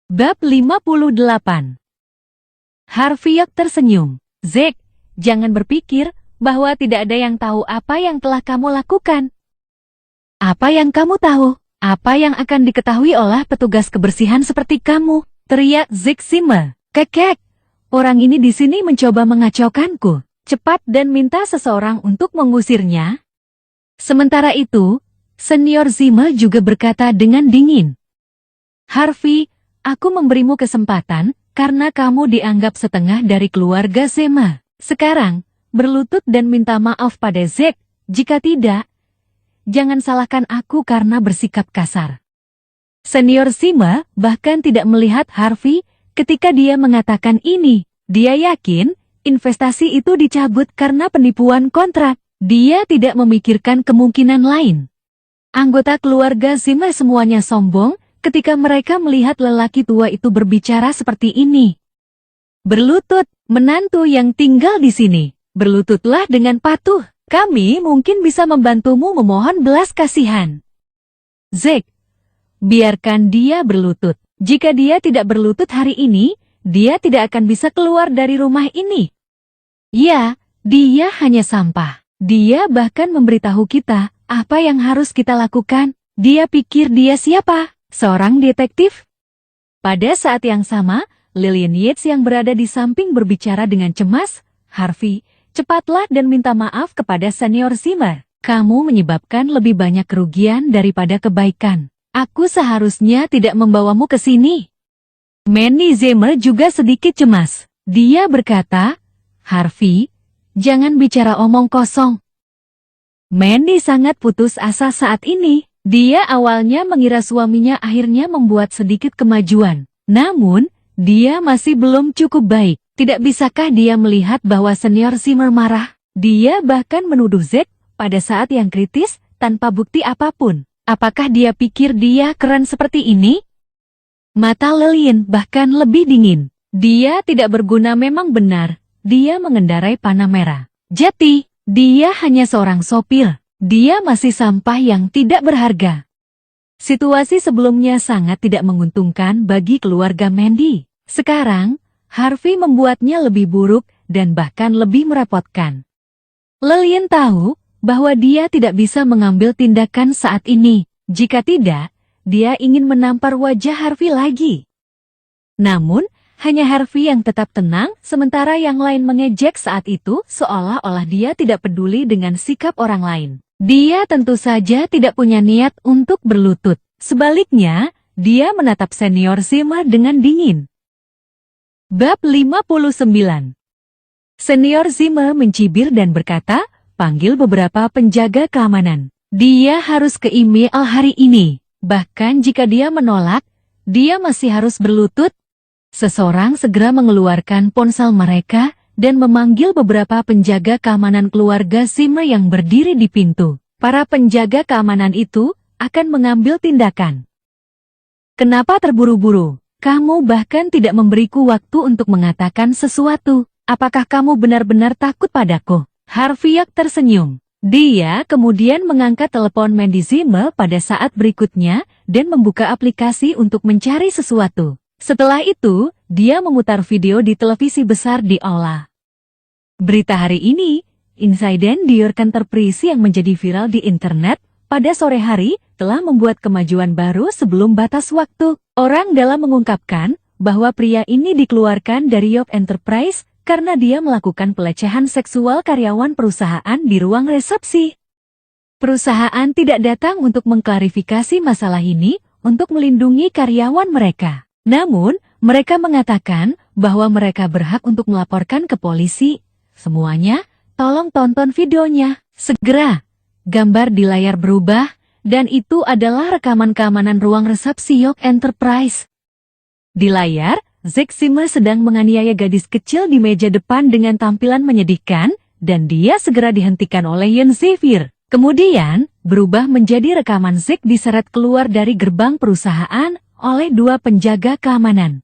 Bab 58. Harvey tersenyum. Zack, jangan berpikir bahwa tidak ada yang tahu apa yang telah kamu lakukan. Apa yang kamu tahu? Apa yang akan diketahui oleh petugas kebersihan seperti kamu? Teriak Zack Zimmer. Kekek, orang ini di sini mencoba mengacaukanku. Cepat dan minta seseorang untuk mengusirnya. Sementara itu, senior Zimmer juga berkata dengan dingin. Harvey, aku memberimu kesempatan karena kamu dianggap setengah dari keluarga Zimmer. Sekarang, berlutut dan minta maaf pada Zack. Jika tidak, jangan salahkan aku karena bersikap kasar. Senior Zimmer bahkan tidak melihat Harvey ketika dia mengatakan ini. Dia yakin investasi itu dicabut karena penipuan kontrak. Dia tidak memikirkan kemungkinan lain. Anggota keluarga Zimmer semuanya sombong ketika mereka melihat lelaki tua itu berbicara seperti ini. Berlutut, menantu yang tinggal di sini. Berlututlah dengan patuh. Kami mungkin bisa membantumu memohon belas kasihan. Zack, biarkan dia berlutut. Jika dia tidak berlutut hari ini, dia tidak akan bisa keluar dari rumah ini. Ya, dia hanya sampah. Dia bahkan memberitahu kita apa yang harus kita lakukan. Dia pikir dia siapa? Seorang detektif? Pada saat yang sama, Lillian Yates yang berada di samping berbicara dengan cemas. Harvey, cepatlah dan minta maaf kepada senior Zimmer. Kamu menyebabkan lebih banyak kerugian daripada kebaikan. Aku seharusnya tidak membawamu ke sini. Manny Zimmer juga sedikit cemas. Dia berkata, Harvey, jangan bicara omong kosong. Manny sangat putus asa saat ini. Dia awalnya mengira suaminya akhirnya membuat sedikit kemajuan. Namun, dia masih belum cukup baik. Tidak bisakah dia melihat bahwa senior Zimmer marah? Dia bahkan menuduh Zack pada saat yang kritis tanpa bukti apapun. Apakah dia pikir dia keren seperti ini? Mata Lillian bahkan lebih dingin. Dia tidak berguna memang benar. Dia mengendarai panah merah. Jati, dia hanya seorang sopir. Dia masih sampah yang tidak berharga. Situasi sebelumnya sangat tidak menguntungkan bagi keluarga Mandy. Sekarang, Harvey membuatnya lebih buruk dan bahkan lebih merepotkan. Lillian tahu bahwa dia tidak bisa mengambil tindakan saat ini. Jika tidak, dia ingin menampar wajah Harvey lagi. Namun, hanya Harvey yang tetap tenang, sementara yang lain mengejek saat itu seolah-olah dia tidak peduli dengan sikap orang lain. Dia tentu saja tidak punya niat untuk berlutut. Sebaliknya, dia menatap senior Zimmer dengan dingin. Bab 59. Senior Zimmer mencibir dan berkata, panggil beberapa penjaga keamanan. Dia harus ke email hari ini. Bahkan jika dia menolak, dia masih harus berlutut. Seseorang segera mengeluarkan ponsel mereka dan memanggil beberapa penjaga keamanan keluarga Zimmer yang berdiri di pintu. Para penjaga keamanan itu akan mengambil tindakan. Kenapa terburu-buru? Kamu bahkan tidak memberiku waktu untuk mengatakan sesuatu. apakah kamu benar-benar takut padaku? Harvey York tersenyum. Dia kemudian mengangkat telepon Mandy Zimmer pada saat berikutnya dan membuka aplikasi untuk mencari sesuatu. Setelah itu, dia memutar video di televisi besar di aula. Berita hari ini, insiden di York Enterprise yang menjadi viral di internet pada sore hari telah membuat kemajuan baru sebelum batas waktu. Orang dalam mengungkapkan bahwa pria ini dikeluarkan dari York Enterprise karena dia melakukan pelecehan seksual karyawan perusahaan di ruang resepsi. Perusahaan tidak datang untuk mengklarifikasi masalah ini untuk melindungi karyawan mereka. Namun, mereka mengatakan bahwa mereka berhak untuk melaporkan ke polisi. Semuanya, tolong tonton videonya. Segera, gambar di layar berubah, dan itu adalah rekaman keamanan ruang resepsi York Enterprise. Di layar, Zack Zimmer sedang menganiaya gadis kecil di meja depan dengan tampilan menyedihkan, dan dia segera dihentikan oleh Ian Xavier. Kemudian, berubah menjadi rekaman Zack diseret keluar dari gerbang perusahaan oleh dua penjaga keamanan.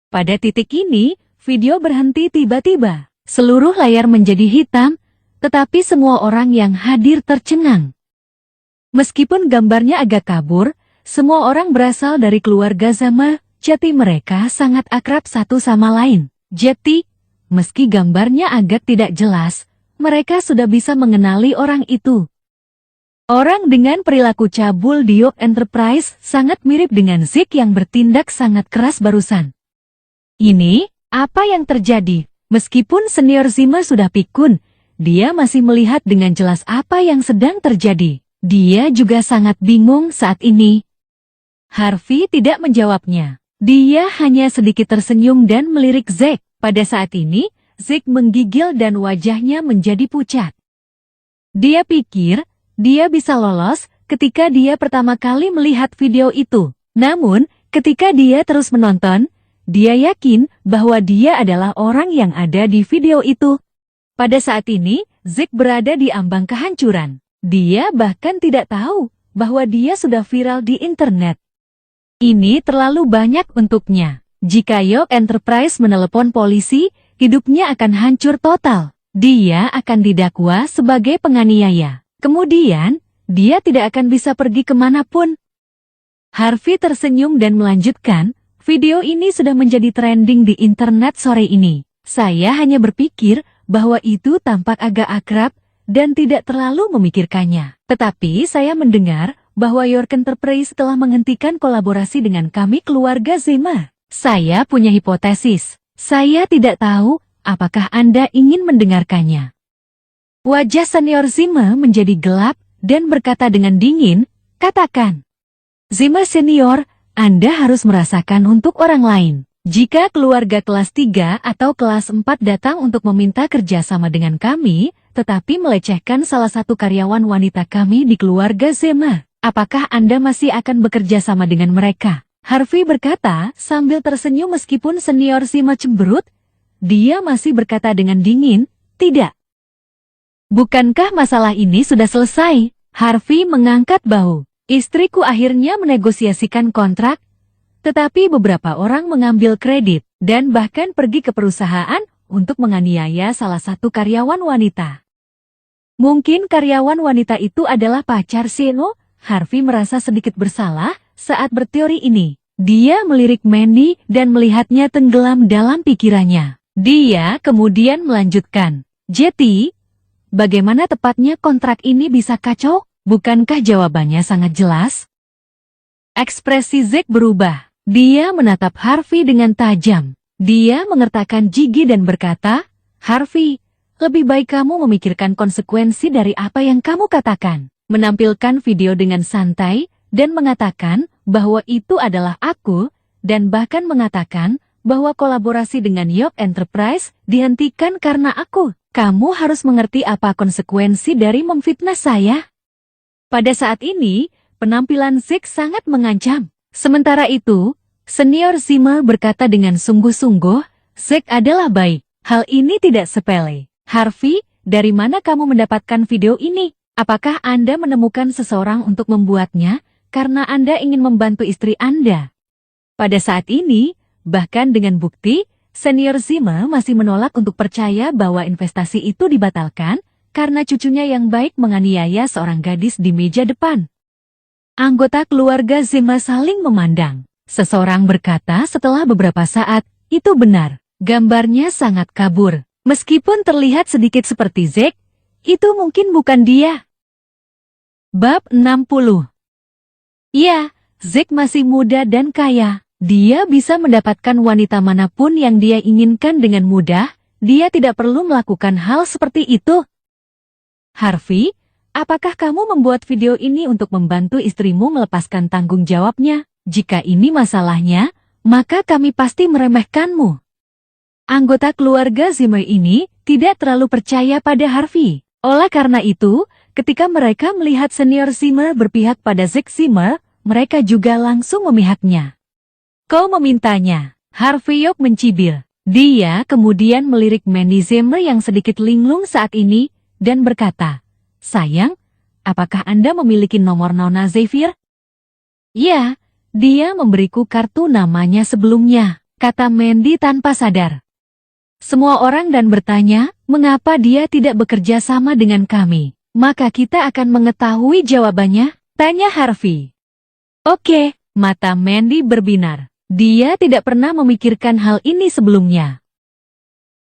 Pada titik ini, video berhenti tiba-tiba. Seluruh layar menjadi hitam, tetapi semua orang yang hadir tercengang. Meskipun gambarnya agak kabur, semua orang berasal dari keluarga Zimmer. Jadi mereka sangat akrab satu sama lain. Jadi, meski gambarnya agak tidak jelas, mereka sudah bisa mengenali orang itu. Orang dengan perilaku cabul di York Enterprise sangat mirip dengan Zack yang bertindak sangat keras barusan. Ini, apa yang terjadi? Meskipun senior Zimmer sudah pikun, dia masih melihat dengan jelas apa yang sedang terjadi. Dia juga sangat bingung saat ini. Harvey tidak menjawabnya. Dia hanya sedikit tersenyum dan melirik Zack. Pada saat ini, Zack menggigil dan wajahnya menjadi pucat. Dia pikir, dia bisa lolos ketika dia pertama kali melihat video itu. Namun, ketika dia terus menonton, dia yakin bahwa dia adalah orang yang ada di video itu. Pada saat ini, Zack berada di ambang kehancuran. Dia bahkan tidak tahu bahwa dia sudah viral di internet. Ini terlalu banyak untuknya. Jika York Enterprise menelepon polisi, hidupnya akan hancur total. Dia akan didakwa sebagai penganiaya. Kemudian, dia tidak akan bisa pergi kemanapun. Harvey tersenyum dan melanjutkan, video ini sudah menjadi trending di internet sore ini. Saya hanya berpikir bahwa itu tampak agak akrab dan tidak terlalu memikirkannya. Tetapi saya mendengar bahwa York Enterprise telah menghentikan kolaborasi dengan kami keluarga Zimmer. Saya punya hipotesis. Saya tidak tahu apakah Anda ingin mendengarkannya. Wajah senior Zimmer menjadi gelap dan berkata dengan dingin, katakan. Zimmer senior, Anda harus merasakan untuk orang lain. Jika keluarga kelas 3 atau kelas 4 datang untuk meminta kerjasama dengan kami, tetapi melecehkan salah satu karyawan wanita kami di keluarga Zimmer, apakah Anda masih akan bekerja sama dengan mereka? Harvey berkata sambil tersenyum meskipun senior Zimmer cemberut. Dia masih berkata dengan dingin, tidak. Bukankah masalah ini sudah selesai? Harvey mengangkat bahu. Istriku akhirnya menegosiasikan kontrak, tetapi beberapa orang mengambil kredit dan bahkan pergi ke perusahaan untuk menganiaya salah satu karyawan wanita. Mungkin karyawan wanita itu adalah pacar Seno? Harvey merasa sedikit bersalah saat berteori ini. Dia melirik Mandy dan melihatnya tenggelam dalam pikirannya. Dia kemudian melanjutkan, Jetty, bagaimana tepatnya kontrak ini bisa kacau? Bukankah jawabannya sangat jelas? Ekspresi Zack berubah. Dia menatap Harvey dengan tajam. Dia mengertakkan gigi dan berkata, Harvey, lebih baik kamu memikirkan konsekuensi dari apa yang kamu katakan. Menampilkan video dengan santai dan mengatakan bahwa itu adalah aku, dan bahkan mengatakan bahwa kolaborasi dengan York Enterprise dihentikan karena aku. Kamu harus mengerti apa konsekuensi dari memfitnah saya. Pada saat ini, penampilan Zack sangat mengancam. Sementara itu, senior Zimmer berkata dengan sungguh-sungguh, Zack adalah baik. Hal ini tidak sepele. Harvey, dari mana kamu mendapatkan video ini? Apakah Anda menemukan seseorang untuk membuatnya karena Anda ingin membantu istri Anda? Pada saat ini, bahkan dengan bukti, Senior Zimmer masih menolak untuk percaya bahwa investasi itu dibatalkan karena cucunya yang baik menganiaya seorang gadis di meja depan. Anggota keluarga Zimmer saling memandang. Seseorang berkata setelah beberapa saat, itu benar, gambarnya sangat kabur. Meskipun terlihat sedikit seperti Zack, itu mungkin bukan dia. Bab 60. Ya, Zack masih muda dan kaya. Dia bisa mendapatkan wanita manapun yang dia inginkan dengan mudah. Dia tidak perlu melakukan hal seperti itu. Harvey, apakah kamu membuat video ini untuk membantu istrimu melepaskan tanggung jawabnya? Jika ini masalahnya, maka kami pasti meremehkanmu. Anggota keluarga Zimmer ini tidak terlalu percaya pada Harvey. Oleh karena itu, ketika mereka melihat senior Zimmer berpihak pada Zack Zimmer, mereka juga langsung memihaknya. Kau memintanya, Harvey York mencibir. Dia kemudian melirik Mandy Zimmer yang sedikit linglung saat ini, dan berkata, sayang, apakah Anda memiliki nomor Nona Xavier? Ya, dia memberiku kartu namanya sebelumnya, kata Mandy tanpa sadar. Semua orang dan bertanya, mengapa dia tidak bekerja sama dengan kami? Maka kita akan mengetahui jawabannya, tanya Harvey. Oke, mata Mandy berbinar. Dia tidak pernah memikirkan hal ini sebelumnya.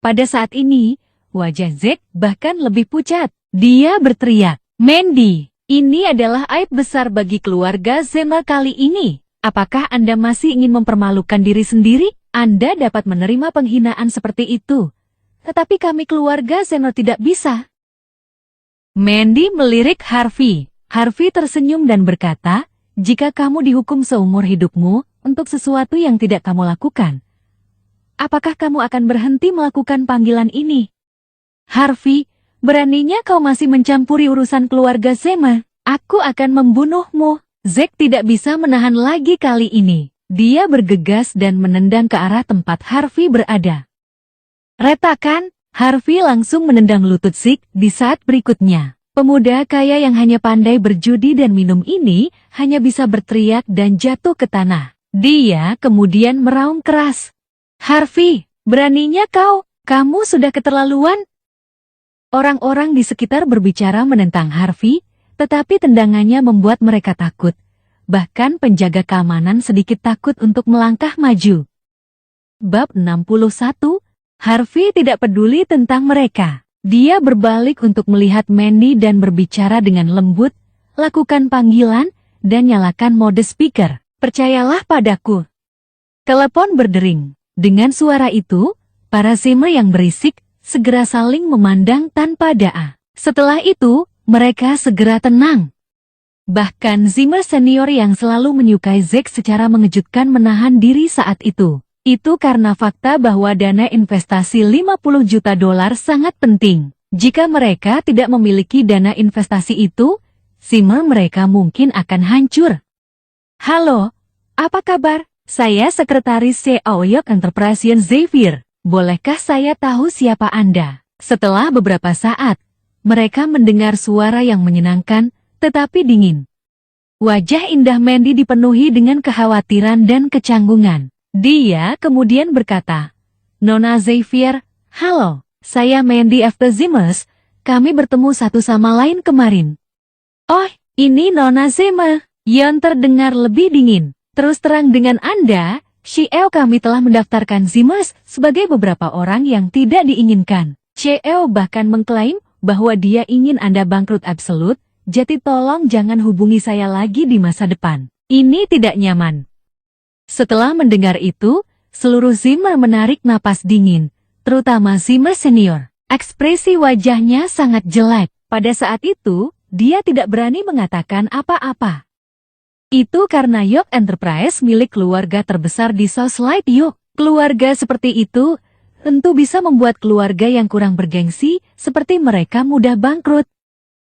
Pada saat ini, wajah Zack bahkan lebih pucat. Dia berteriak, Mandy, ini adalah aib besar bagi keluarga Zimmer kali ini. Apakah Anda masih ingin mempermalukan diri sendiri? Anda dapat menerima penghinaan seperti itu. Tetapi kami keluarga Zimmer tidak bisa. Mandy melirik Harvey. Harvey tersenyum dan berkata, jika kamu dihukum seumur hidupmu, untuk sesuatu yang tidak kamu lakukan, apakah kamu akan berhenti melakukan panggilan ini? Harvey, beraninya kau masih mencampuri urusan keluarga Zimmer? Aku akan membunuhmu. Zack tidak bisa menahan lagi kali ini. Dia bergegas dan menendang ke arah tempat Harvey berada. Retakan, Harvey langsung menendang lutut Zack di saat berikutnya. Pemuda kaya yang hanya pandai berjudi dan minum ini hanya bisa berteriak dan jatuh ke tanah. Dia kemudian meraung keras. Harvey, beraninya kau, kamu sudah keterlaluan. Orang-orang di sekitar berbicara menentang Harvey, tetapi tendangannya membuat mereka takut. Bahkan penjaga keamanan sedikit takut untuk melangkah maju. Bab 61, Harvey tidak peduli tentang mereka. Dia berbalik untuk melihat Mandy dan berbicara dengan lembut, lakukan panggilan, dan nyalakan mode speaker. Percayalah padaku. Telepon berdering. Dengan suara itu, para Zimmer yang berisik segera saling memandang tanpa daa. Setelah itu, mereka segera tenang. Bahkan Zimmer senior yang selalu menyukai Zack secara mengejutkan menahan diri saat itu. Itu karena fakta bahwa dana investasi $50 juta sangat penting. Jika mereka tidak memiliki dana investasi itu, Zimmer mereka mungkin akan hancur. Halo, apa kabar? Saya Sekretaris CEO York Enterprises Xavier. Bolehkah saya tahu siapa Anda? Setelah beberapa saat, mereka mendengar suara yang menyenangkan, tetapi dingin. Wajah indah Mandy dipenuhi dengan kekhawatiran dan kecanggungan. Dia kemudian berkata, Nona Xavier, halo, saya Mandy F. Zimmers, kami bertemu satu sama lain kemarin. Oh, ini Nona Zimmer. Yon terdengar lebih dingin. Terus terang dengan Anda, CEO kami telah mendaftarkan Zimmers sebagai beberapa orang yang tidak diinginkan. CEO bahkan mengklaim bahwa dia ingin Anda bangkrut absolut, jadi tolong jangan hubungi saya lagi di masa depan. Ini tidak nyaman. Setelah mendengar itu, seluruh Zimmer menarik napas dingin, terutama Zimmer senior. Ekspresi wajahnya sangat jelek. Pada saat itu, dia tidak berani mengatakan apa-apa. Itu karena York Enterprise milik keluarga terbesar di South Light York. Keluarga seperti itu tentu bisa membuat keluarga yang kurang bergengsi seperti mereka mudah bangkrut.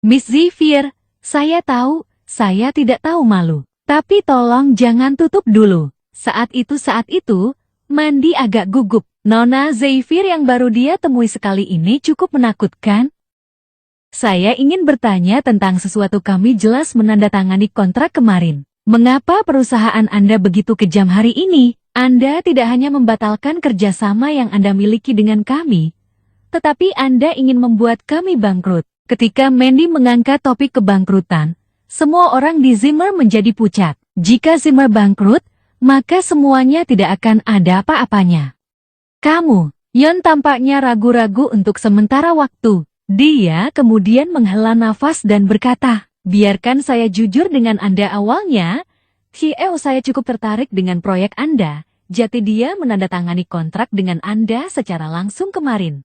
Miss Xavier, saya tahu, saya tidak tahu malu. Tapi tolong jangan tutup dulu. Saat itu, Mandy agak gugup. Nona Xavier yang baru dia temui sekali ini cukup menakutkan. Saya ingin bertanya tentang sesuatu. Kami jelas menandatangani kontrak kemarin. Mengapa perusahaan Anda begitu kejam hari ini? Anda tidak hanya membatalkan kerjasama yang Anda miliki dengan kami, tetapi Anda ingin membuat kami bangkrut. Ketika Mandy mengangkat topik kebangkrutan, semua orang di Zimmer menjadi pucat. Jika Zimmer bangkrut, maka semuanya tidak akan ada apa-apanya. Kamu, Yon tampaknya ragu-ragu untuk sementara waktu. Dia kemudian menghela nafas dan berkata, biarkan saya jujur dengan Anda awalnya. CEO saya cukup tertarik dengan proyek Anda, jadi dia menandatangani kontrak dengan Anda secara langsung kemarin.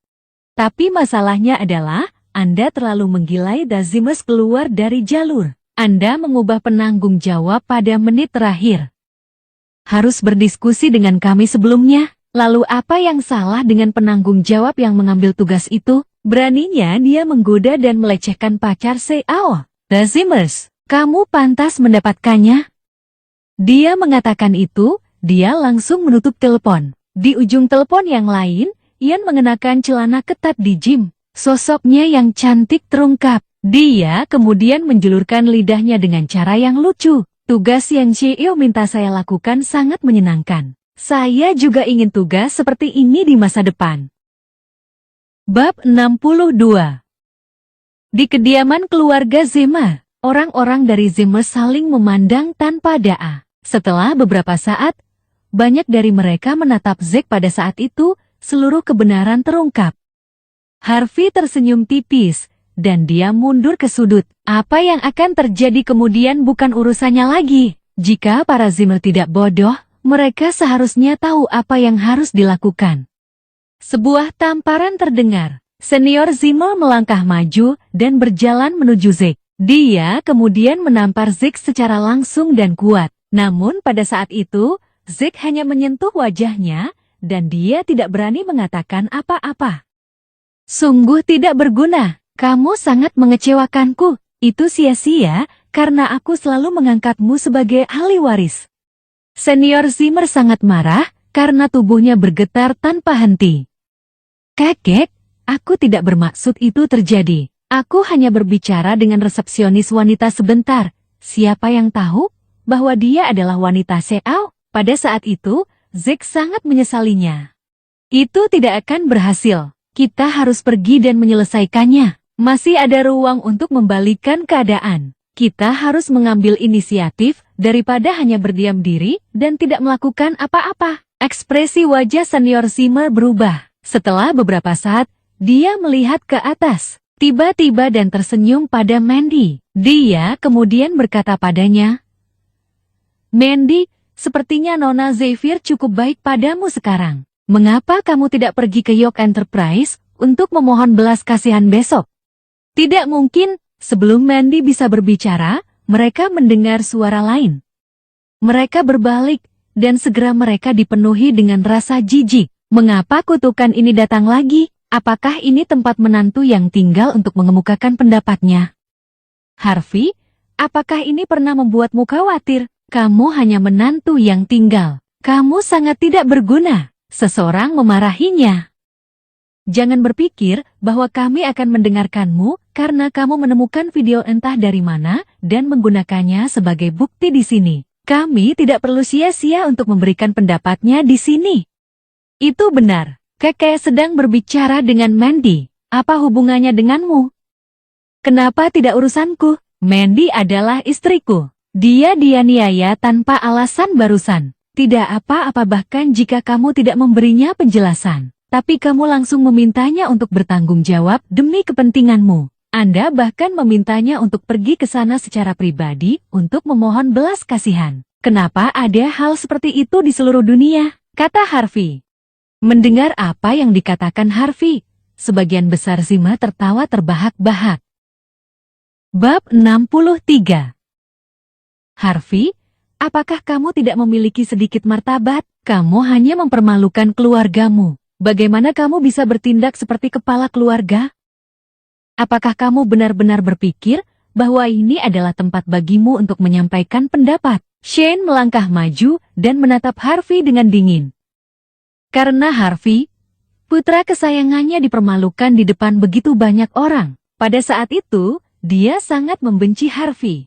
Tapi masalahnya adalah, Anda terlalu menggilai The Zimmers keluar dari jalur. Anda mengubah penanggung jawab pada menit terakhir. Harus berdiskusi dengan kami sebelumnya. Lalu apa yang salah dengan penanggung jawab yang mengambil tugas itu? Beraninya dia menggoda dan melecehkan pacar CEO, The Zimmers. Kamu pantas mendapatkannya. Dia mengatakan itu, dia langsung menutup telepon. Di ujung telepon yang lain, Ian mengenakan celana ketat di gym. Sosoknya yang cantik terungkap. Dia kemudian menjulurkan lidahnya dengan cara yang lucu. Tugas yang CEO minta saya lakukan sangat menyenangkan. Saya juga ingin tugas seperti ini di masa depan. Bab 62. Di kediaman keluarga Zimmer, orang-orang dari Zimmer saling memandang tanpa daya. Setelah beberapa saat, banyak dari mereka menatap Zack pada saat itu, seluruh kebenaran terungkap. Harvey tersenyum tipis, dan dia mundur ke sudut. Apa yang akan terjadi kemudian bukan urusannya lagi. Jika para Zimmer tidak bodoh, mereka seharusnya tahu apa yang harus dilakukan. Sebuah tamparan terdengar. Senior Zimmer melangkah maju dan berjalan menuju Zack. Dia kemudian menampar Zack secara langsung dan kuat. Namun pada saat itu, Zack hanya menyentuh wajahnya, dan dia tidak berani mengatakan apa-apa. Sungguh tidak berguna. Kamu sangat mengecewakanku. Itu sia-sia, karena aku selalu mengangkatmu sebagai ahli waris. Senior Zimmer sangat marah, karena tubuhnya bergetar tanpa henti. Kakek, aku tidak bermaksud itu terjadi. Aku hanya berbicara dengan resepsionis wanita sebentar. Siapa yang tahu bahwa dia adalah wanita CEO? Pada saat itu, Zack sangat menyesalinya. Itu tidak akan berhasil. Kita harus pergi dan menyelesaikannya. Masih ada ruang untuk membalikan keadaan. Kita harus mengambil inisiatif daripada hanya berdiam diri dan tidak melakukan apa-apa. Ekspresi wajah senior Zimmer berubah. Setelah beberapa saat, dia melihat ke atas, tiba-tiba dan tersenyum pada Mandy. Dia kemudian berkata padanya, Mandy, sepertinya Nona Xavier cukup baik padamu sekarang. Mengapa kamu tidak pergi ke York Enterprise untuk memohon belas kasihan besok? Tidak mungkin. Sebelum Mandy bisa berbicara, mereka mendengar suara lain. Mereka berbalik, dan segera mereka dipenuhi dengan rasa jijik. Mengapa kutukan ini datang lagi? Apakah ini tempat menantu yang tinggal untuk mengemukakan pendapatnya? Harvey, apakah ini pernah membuatmu khawatir? Kamu hanya menantu yang tinggal. Kamu sangat tidak berguna. Seseorang memarahinya. Jangan berpikir bahwa kami akan mendengarkanmu karena kamu menemukan video entah dari mana dan menggunakannya sebagai bukti di sini. Kami tidak perlu sia-sia untuk memberikan pendapatnya di sini. Itu benar. Kakek sedang berbicara dengan Mandy. Apa hubungannya denganmu? Kenapa tidak urusanku? Mandy adalah istriku. Dia dianiaya tanpa alasan barusan. Tidak apa-apa bahkan jika kamu tidak memberinya penjelasan. Tapi kamu langsung memintanya untuk bertanggung jawab demi kepentinganmu. Anda bahkan memintanya untuk pergi ke sana secara pribadi untuk memohon belas kasihan. Kenapa ada hal seperti itu di seluruh dunia? Kata Harvey. Mendengar apa yang dikatakan Harvey, sebagian besar Zimmer tertawa terbahak-bahak. Bab 63. Harvey, apakah kamu tidak memiliki sedikit martabat? Kamu hanya mempermalukan keluargamu. Bagaimana kamu bisa bertindak seperti kepala keluarga? Apakah kamu benar-benar berpikir bahwa ini adalah tempat bagimu untuk menyampaikan pendapat? Shane melangkah maju dan menatap Harvey dengan dingin. Karena Harvey, putra kesayangannya dipermalukan di depan begitu banyak orang. Pada saat itu, dia sangat membenci Harvey.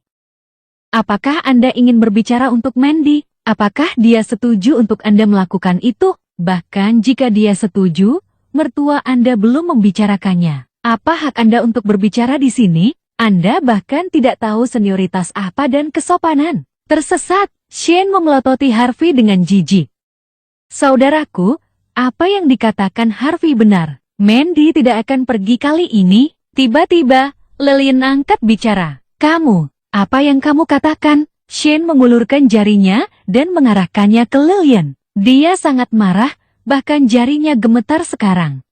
Apakah Anda ingin berbicara untuk Mandy? Apakah dia setuju untuk Anda melakukan itu? Bahkan jika dia setuju, mertua Anda belum membicarakannya. Apa hak Anda untuk berbicara di sini? Anda bahkan tidak tahu senioritas apa dan kesopanan. Tersesat, Shane memelototi Harvey dengan jijik. Saudaraku, apa yang dikatakan Harvey benar. Mandy tidak akan pergi kali ini. Tiba-tiba, Lillian angkat bicara. Kamu, apa yang kamu katakan? Shane mengulurkan jarinya dan mengarahkannya ke Lillian. Dia sangat marah, bahkan jarinya gemetar sekarang.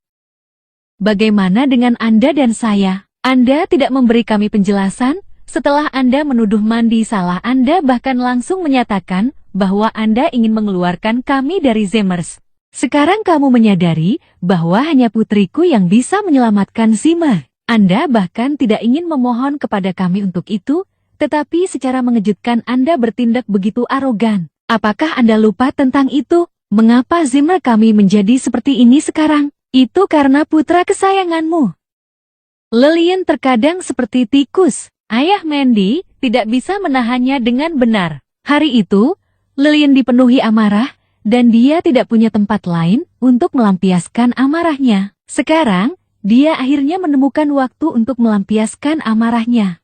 Bagaimana dengan Anda dan saya? Anda tidak memberi kami penjelasan? Setelah Anda menuduh Mandy salah, Anda bahkan langsung menyatakan bahwa Anda ingin mengeluarkan kami dari Zimmers. Sekarang kamu menyadari bahwa hanya putriku yang bisa menyelamatkan Zimmer. Anda bahkan tidak ingin memohon kepada kami untuk itu, tetapi secara mengejutkan Anda bertindak begitu arogan. Apakah Anda lupa tentang itu? Mengapa Zimmer kami menjadi seperti ini sekarang? Itu karena putra kesayanganmu. Lillian terkadang seperti tikus. Ayah Mandy tidak bisa menahannya dengan benar. Hari itu, Lillian dipenuhi amarah, dan dia tidak punya tempat lain untuk melampiaskan amarahnya. Sekarang, dia akhirnya menemukan waktu untuk melampiaskan amarahnya.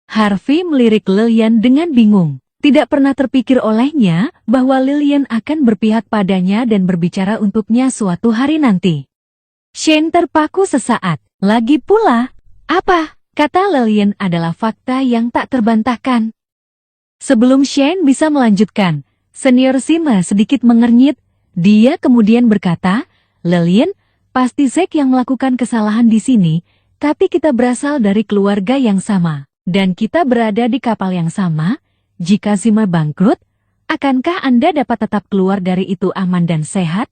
Harvey melirik Lillian dengan bingung. Tidak pernah terpikir olehnya bahwa Lillian akan berpihak padanya dan berbicara untuknya suatu hari nanti. Shane terpaku sesaat. Lagi pula, apa? Kata Lillian adalah fakta yang tak terbantahkan. Sebelum Shane bisa melanjutkan, Senior Zimmer sedikit mengernyit. Dia kemudian berkata, Lillian, pasti Zack yang melakukan kesalahan di sini, tapi kita berasal dari keluarga yang sama, dan kita berada di kapal yang sama. Jika Zimmer bangkrut, akankah Anda dapat tetap keluar dari itu aman dan sehat?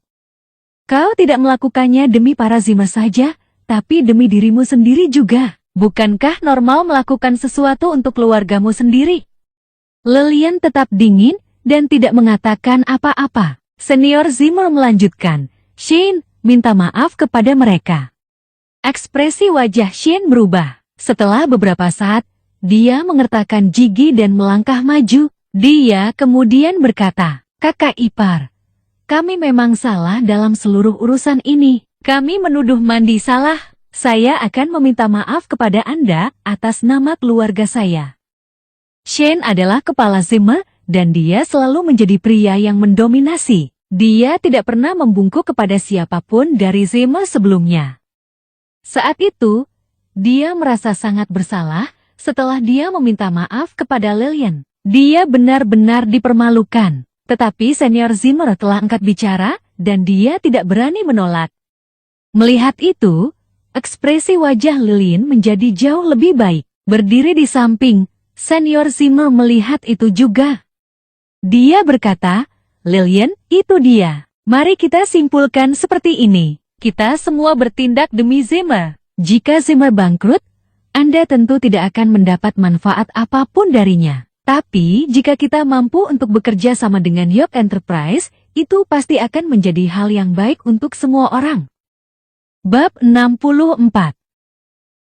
Kau tidak melakukannya demi para Zimmer saja, tapi demi dirimu sendiri juga. Bukankah normal melakukan sesuatu untuk keluargamu sendiri? Lillian tetap dingin dan tidak mengatakan apa-apa. Senior Zimmer melanjutkan, Shane, minta maaf kepada mereka. Ekspresi wajah Shane berubah. Setelah beberapa saat, dia mengertakkan gigi dan melangkah maju. Dia kemudian berkata, Kakak ipar, kami memang salah dalam seluruh urusan ini. Kami menuduh Mandy salah. Saya akan meminta maaf kepada Anda atas nama keluarga saya. Shane adalah kepala Zimmer, dan dia selalu menjadi pria yang mendominasi. Dia tidak pernah membungkuk kepada siapapun dari Zimmer sebelumnya. Saat itu, dia merasa sangat bersalah setelah dia meminta maaf kepada Lillian. Dia benar-benar dipermalukan. Tetapi senior Zimmer telah angkat bicara, dan dia tidak berani menolak. Melihat itu, ekspresi wajah Lillian menjadi jauh lebih baik. Berdiri di samping, senior Zimmer melihat itu juga. Dia berkata, Lillian, itu dia. Mari kita simpulkan seperti ini. Kita semua bertindak demi Zimmer. Jika Zimmer bangkrut, Anda tentu tidak akan mendapat manfaat apapun darinya. Tapi jika kita mampu untuk bekerja sama dengan York Enterprise, itu pasti akan menjadi hal yang baik untuk semua orang. Bab 64.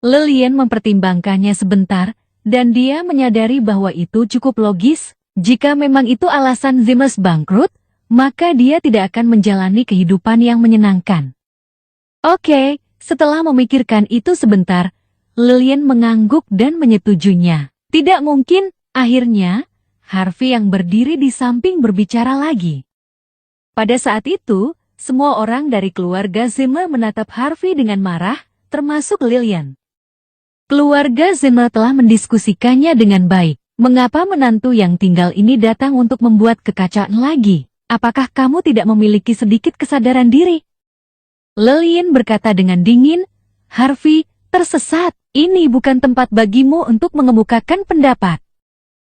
Lillian mempertimbangkannya sebentar, dan dia menyadari bahwa itu cukup logis. Jika memang itu alasan Zimmer bangkrut, maka dia tidak akan menjalani kehidupan yang menyenangkan. Oke, setelah memikirkan itu sebentar, Lillian mengangguk dan menyetujuinya. Tidak mungkin, akhirnya, Harvey yang berdiri di samping berbicara lagi. Pada saat itu, semua orang dari keluarga Zimmer menatap Harvey dengan marah, termasuk Lillian. Keluarga Zimmer telah mendiskusikannya dengan baik. Mengapa menantu yang tinggal ini datang untuk membuat kekacauan lagi? Apakah kamu tidak memiliki sedikit kesadaran diri? Lillian berkata dengan dingin, Harvey, tersesat. Ini bukan tempat bagimu untuk mengemukakan pendapat.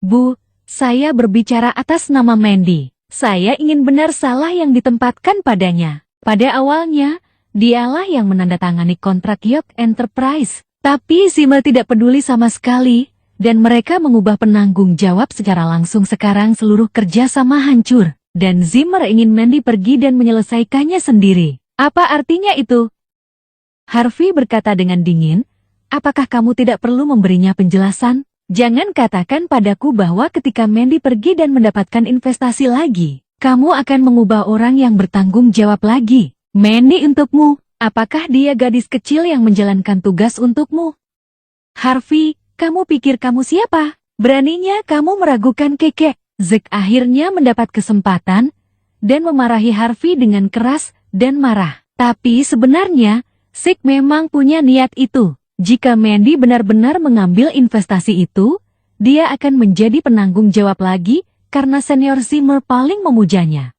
Bu, saya berbicara atas nama Mandy. Saya ingin benar salah yang ditempatkan padanya. Pada awalnya, dialah yang menandatangani kontrak York Enterprise. Tapi Zimmer tidak peduli sama sekali, dan mereka mengubah penanggung jawab secara langsung. Sekarang seluruh kerjasama hancur, dan Zimmer ingin Mandy pergi dan menyelesaikannya sendiri. Apa artinya itu? Harvey berkata dengan dingin, apakah kamu tidak perlu memberinya penjelasan? Jangan katakan padaku bahwa ketika Mandy pergi dan mendapatkan investasi lagi, kamu akan mengubah orang yang bertanggung jawab lagi. Mandy untukmu, apakah dia gadis kecil yang menjalankan tugas untukmu? Harvey, kamu pikir kamu siapa? Beraninya kamu meragukan Keke. Zack akhirnya mendapat kesempatan dan memarahi Harvey dengan keras dan marah. Tapi sebenarnya, Zack memang punya niat itu. Jika Mandy benar-benar mengambil investasi itu, dia akan menjadi penanggung jawab lagi karena senior Zimmer paling memujanya.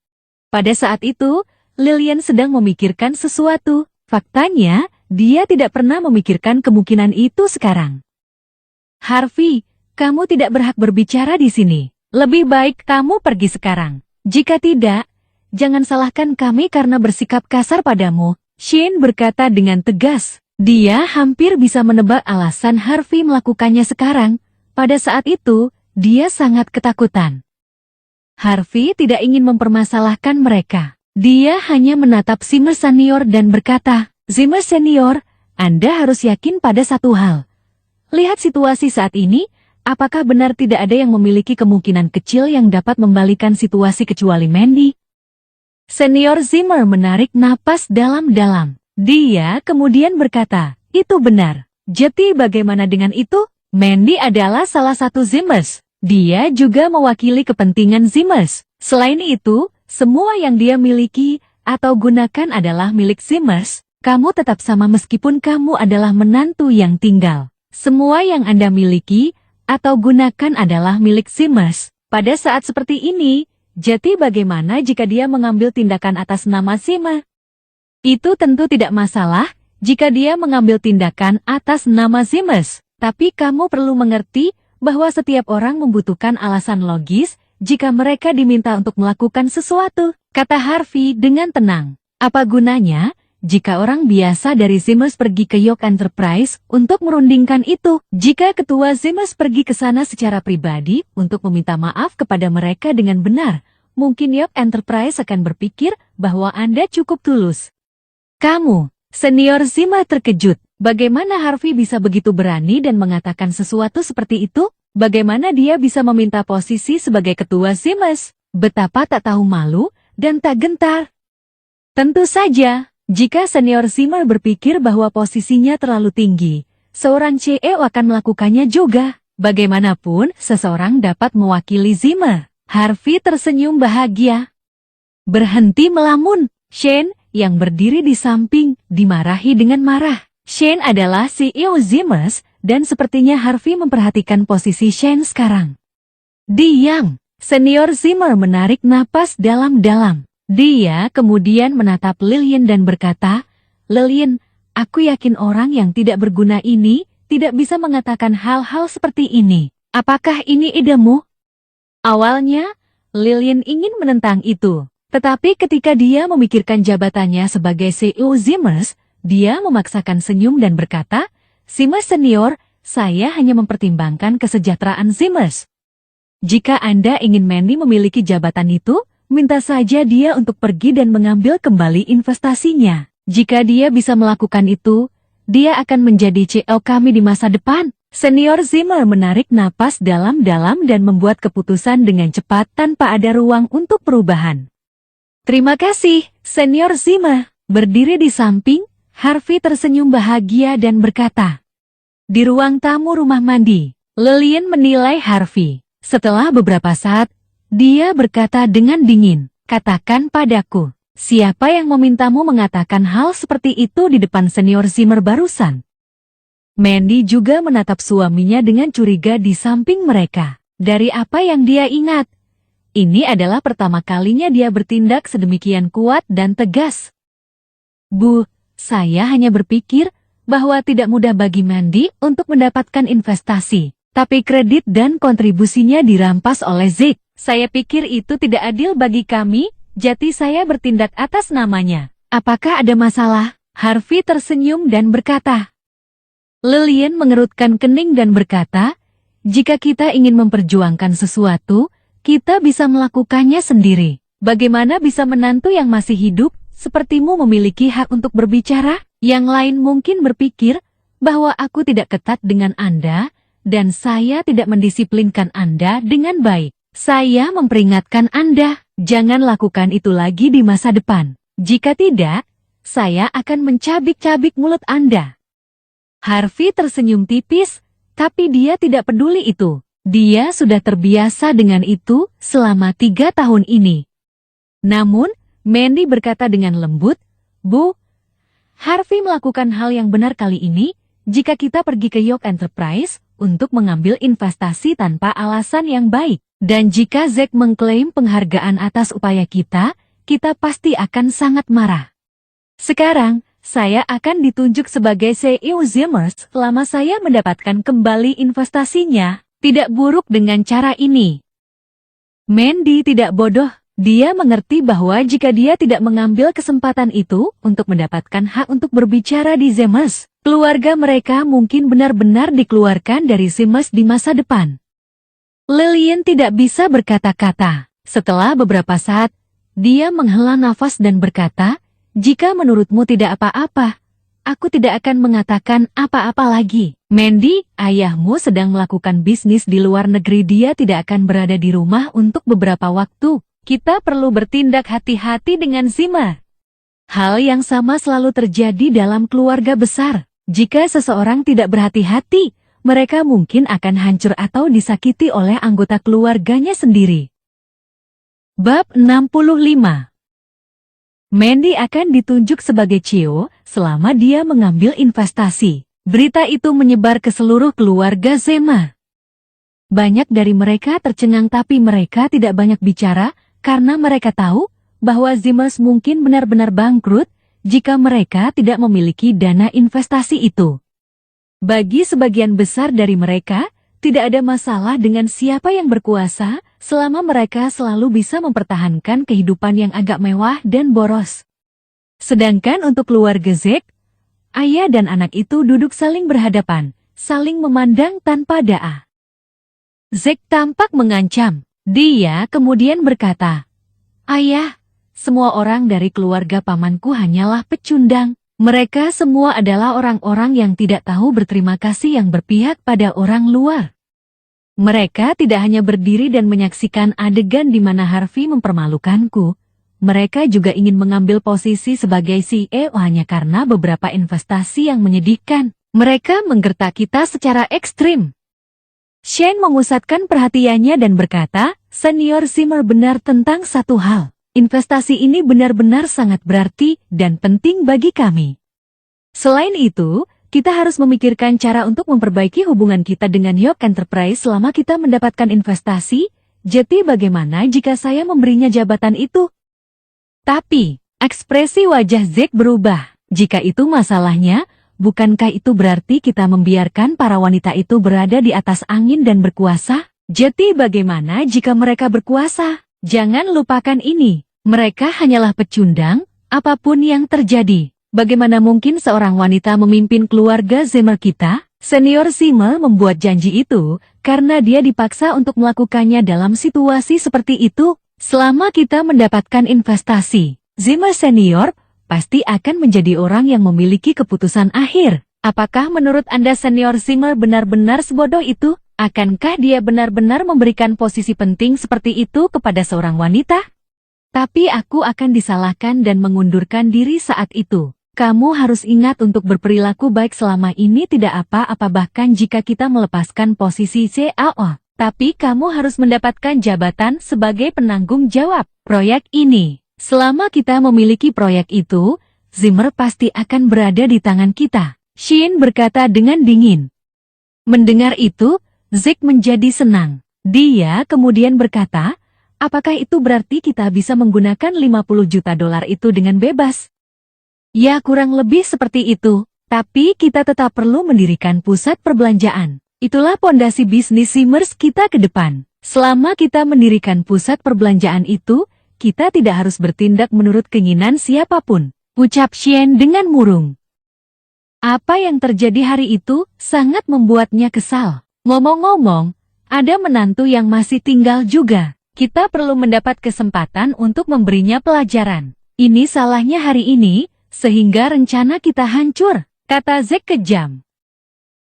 Pada saat itu, Lillian sedang memikirkan sesuatu. Faktanya, dia tidak pernah memikirkan kemungkinan itu sekarang. Harvey, kamu tidak berhak berbicara di sini. Lebih baik kamu pergi sekarang. Jika tidak, jangan salahkan kami karena bersikap kasar padamu. Shane berkata dengan tegas. Dia hampir bisa menebak alasan Harvey melakukannya sekarang. Pada saat itu, dia sangat ketakutan. Harvey tidak ingin mempermasalahkan mereka. Dia hanya menatap Zimmer Senior dan berkata, Zimmer Senior, Anda harus yakin pada satu hal. Lihat situasi saat ini, apakah benar tidak ada yang memiliki kemungkinan kecil yang dapat membalikan situasi kecuali Mandy? Senior Zimmer menarik napas dalam-dalam. Dia kemudian berkata, itu benar. Jadi bagaimana dengan itu? Mandy adalah salah satu Zimmers. Dia juga mewakili kepentingan Zimmers. Selain itu, semua yang dia miliki atau gunakan adalah milik Zimmers. Kamu tetap sama meskipun kamu adalah menantu yang tinggal. Semua yang Anda miliki atau gunakan adalah milik Zimmers. Pada saat seperti ini, jadi bagaimana jika dia mengambil tindakan atas nama Zimmer? Itu tentu tidak masalah jika dia mengambil tindakan atas nama Zimmers. Tapi kamu perlu mengerti bahwa setiap orang membutuhkan alasan logis jika mereka diminta untuk melakukan sesuatu, kata Harvey dengan tenang. Apa gunanya jika orang biasa dari Zimmers pergi ke York Enterprise untuk merundingkan itu? Jika ketua Zimmers pergi ke sana secara pribadi untuk meminta maaf kepada mereka dengan benar, mungkin York Enterprise akan berpikir bahwa Anda cukup tulus. Kamu, senior Zimmer terkejut. Bagaimana Harvey bisa begitu berani dan mengatakan sesuatu seperti itu? Bagaimana dia bisa meminta posisi sebagai ketua Zimmers? Betapa tak tahu malu dan tak gentar. Tentu saja, jika senior Zimmer berpikir bahwa posisinya terlalu tinggi, seorang CEO akan melakukannya juga. Bagaimanapun, seseorang dapat mewakili Zimmer. Harvey tersenyum bahagia. Berhenti melamun, Shane, yang berdiri di samping, dimarahi dengan marah. Shane adalah CEO Zimmers, dan sepertinya Harvey memperhatikan posisi Shane sekarang. Diam! Senior Zimmer menarik napas dalam-dalam. Dia kemudian menatap Lillian dan berkata, Lillian, aku yakin orang yang tidak berguna ini tidak bisa mengatakan hal-hal seperti ini. Apakah ini idemu? Awalnya, Lillian ingin menentang itu. Tetapi ketika dia memikirkan jabatannya sebagai CEO Zimmers, dia memaksakan senyum dan berkata, Zimmers Senior, saya hanya mempertimbangkan kesejahteraan Zimmers. Jika Anda ingin Mandy memiliki jabatan itu, minta saja dia untuk pergi dan mengambil kembali investasinya. Jika dia bisa melakukan itu, dia akan menjadi CEO kami di masa depan. Senior Zimmer menarik napas dalam-dalam dan membuat keputusan dengan cepat tanpa ada ruang untuk perubahan. Terima kasih, Senior Zimmer. Berdiri di samping, Harvey tersenyum bahagia dan berkata. Di ruang tamu rumah mandi, Lillian menilai Harvey. Setelah beberapa saat, dia berkata dengan dingin, katakan padaku, siapa yang memintamu mengatakan hal seperti itu di depan Senior Zimmer barusan? Mandy juga menatap suaminya dengan curiga di samping mereka. Dari apa yang dia ingat, ini adalah pertama kalinya dia bertindak sedemikian kuat dan tegas. Bu, saya hanya berpikir bahwa tidak mudah bagi Mandy untuk mendapatkan investasi, tapi kredit dan kontribusinya dirampas oleh Zack. Saya pikir itu tidak adil bagi kami, jadi saya bertindak atas namanya. Apakah ada masalah? Harvey tersenyum dan berkata. Lillian mengerutkan kening dan berkata, jika kita ingin memperjuangkan sesuatu, kita bisa melakukannya sendiri. Bagaimana bisa menantu yang masih hidup, sepertimu memiliki hak untuk berbicara? Yang lain mungkin berpikir bahwa aku tidak ketat dengan Anda, dan saya tidak mendisiplinkan Anda dengan baik. Saya memperingatkan Anda, jangan lakukan itu lagi di masa depan. Jika tidak, saya akan mencabik-cabik mulut Anda. Harvey tersenyum tipis, tapi dia tidak peduli itu. Dia sudah terbiasa dengan itu selama 3 tahun ini. Namun, Mandy berkata dengan lembut, Bu, Harvey melakukan hal yang benar kali ini jika kita pergi ke York Enterprise untuk mengambil investasi tanpa alasan yang baik. Dan jika Zack mengklaim penghargaan atas upaya kita pasti akan sangat marah. Sekarang, saya akan ditunjuk sebagai CEO Zimmers selama saya mendapatkan kembali investasinya. Tidak buruk dengan cara ini. Mandy tidak bodoh. Dia mengerti bahwa jika dia tidak mengambil kesempatan itu untuk mendapatkan hak untuk berbicara di Zimmers, keluarga mereka mungkin benar-benar dikeluarkan dari Zimmers di masa depan. Lillian tidak bisa berkata-kata. Setelah beberapa saat, dia menghela nafas dan berkata, jika menurutmu tidak apa-apa, aku tidak akan mengatakan apa-apa lagi. Mandy, ayahmu sedang melakukan bisnis di luar negeri. Dia tidak akan berada di rumah untuk beberapa waktu. Kita perlu bertindak hati-hati dengan Zimmer. Hal yang sama selalu terjadi dalam keluarga besar. Jika seseorang tidak berhati-hati, mereka mungkin akan hancur atau disakiti oleh anggota keluarganya sendiri. Bab 65. Mandy akan ditunjuk sebagai CEO selama dia mengambil investasi. Berita itu menyebar ke seluruh keluarga Zema. Banyak dari mereka tercengang, tapi mereka tidak banyak bicara karena mereka tahu bahwa Zimmers mungkin benar-benar bangkrut jika mereka tidak memiliki dana investasi itu. Bagi sebagian besar dari mereka, tidak ada masalah dengan siapa yang berkuasa selama mereka selalu bisa mempertahankan kehidupan yang agak mewah dan boros. Sedangkan untuk keluarga Zack, ayah dan anak itu duduk saling berhadapan, saling memandang tanpa da'a. Zack tampak mengancam. Dia kemudian berkata, "Ayah, semua orang dari keluarga pamanku hanyalah pecundang. Mereka semua adalah orang-orang yang tidak tahu berterima kasih, yang berpihak pada orang luar. Mereka tidak hanya berdiri dan menyaksikan adegan di mana Harvey mempermalukanku. Mereka juga ingin mengambil posisi sebagai CEO hanya karena beberapa investasi yang menyedihkan. Mereka menggertak kita secara ekstrim." Shane memusatkan perhatiannya dan berkata, "Senior Zimmer benar tentang satu hal. Investasi ini benar-benar sangat berarti dan penting bagi kami. Selain itu, kita harus memikirkan cara untuk memperbaiki hubungan kita dengan York Enterprise selama kita mendapatkan investasi. Jadi bagaimana jika saya memberinya jabatan itu?" Tapi, ekspresi wajah Zack berubah. Jika itu masalahnya, bukankah itu berarti kita membiarkan para wanita itu berada di atas angin dan berkuasa? Jadi bagaimana jika mereka berkuasa? Jangan lupakan ini. Mereka hanyalah pecundang, apapun yang terjadi. Bagaimana mungkin seorang wanita memimpin keluarga Zimmer kita? Senior Zimmer membuat janji itu karena dia dipaksa untuk melakukannya dalam situasi seperti itu. Selama kita mendapatkan investasi, Zimmer Senior pasti akan menjadi orang yang memiliki keputusan akhir. Apakah menurut Anda Senior Zimmer benar-benar sebodoh itu? Akankah dia benar-benar memberikan posisi penting seperti itu kepada seorang wanita? Tapi aku akan disalahkan dan mengundurkan diri saat itu. Kamu harus ingat untuk berperilaku baik selama ini, tidak apa-apa bahkan jika kita melepaskan posisi CAO. Tapi kamu harus mendapatkan jabatan sebagai penanggung jawab proyek ini. Selama kita memiliki proyek itu, Zimmer pasti akan berada di tangan kita. Shane berkata dengan dingin. Mendengar itu, Zack menjadi senang. Dia kemudian berkata, "Apakah itu berarti kita bisa menggunakan $50 juta itu dengan bebas?" Ya, kurang lebih seperti itu. Tapi kita tetap perlu mendirikan pusat perbelanjaan. Itulah pondasi bisnis Zimmers kita ke depan. Selama kita mendirikan pusat perbelanjaan itu, kita tidak harus bertindak menurut keinginan siapapun, ucap Shane dengan murung. Apa yang terjadi hari itu sangat membuatnya kesal. Ngomong-ngomong, ada menantu yang masih tinggal juga. Kita perlu mendapat kesempatan untuk memberinya pelajaran. Ini salahnya hari ini, sehingga rencana kita hancur, kata Zack kejam.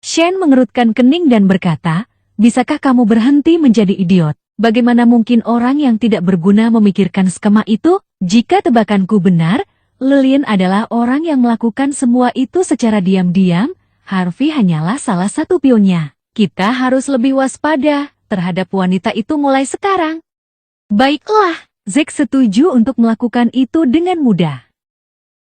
Shen mengerutkan kening dan berkata, bisakah kamu berhenti menjadi idiot? Bagaimana mungkin orang yang tidak berguna memikirkan skema itu? Jika tebakanku benar, Lillian adalah orang yang melakukan semua itu secara diam-diam. Harvey hanyalah salah satu pionnya. Kita harus lebih waspada terhadap wanita itu mulai sekarang. Baiklah, Zack setuju untuk melakukan itu dengan mudah.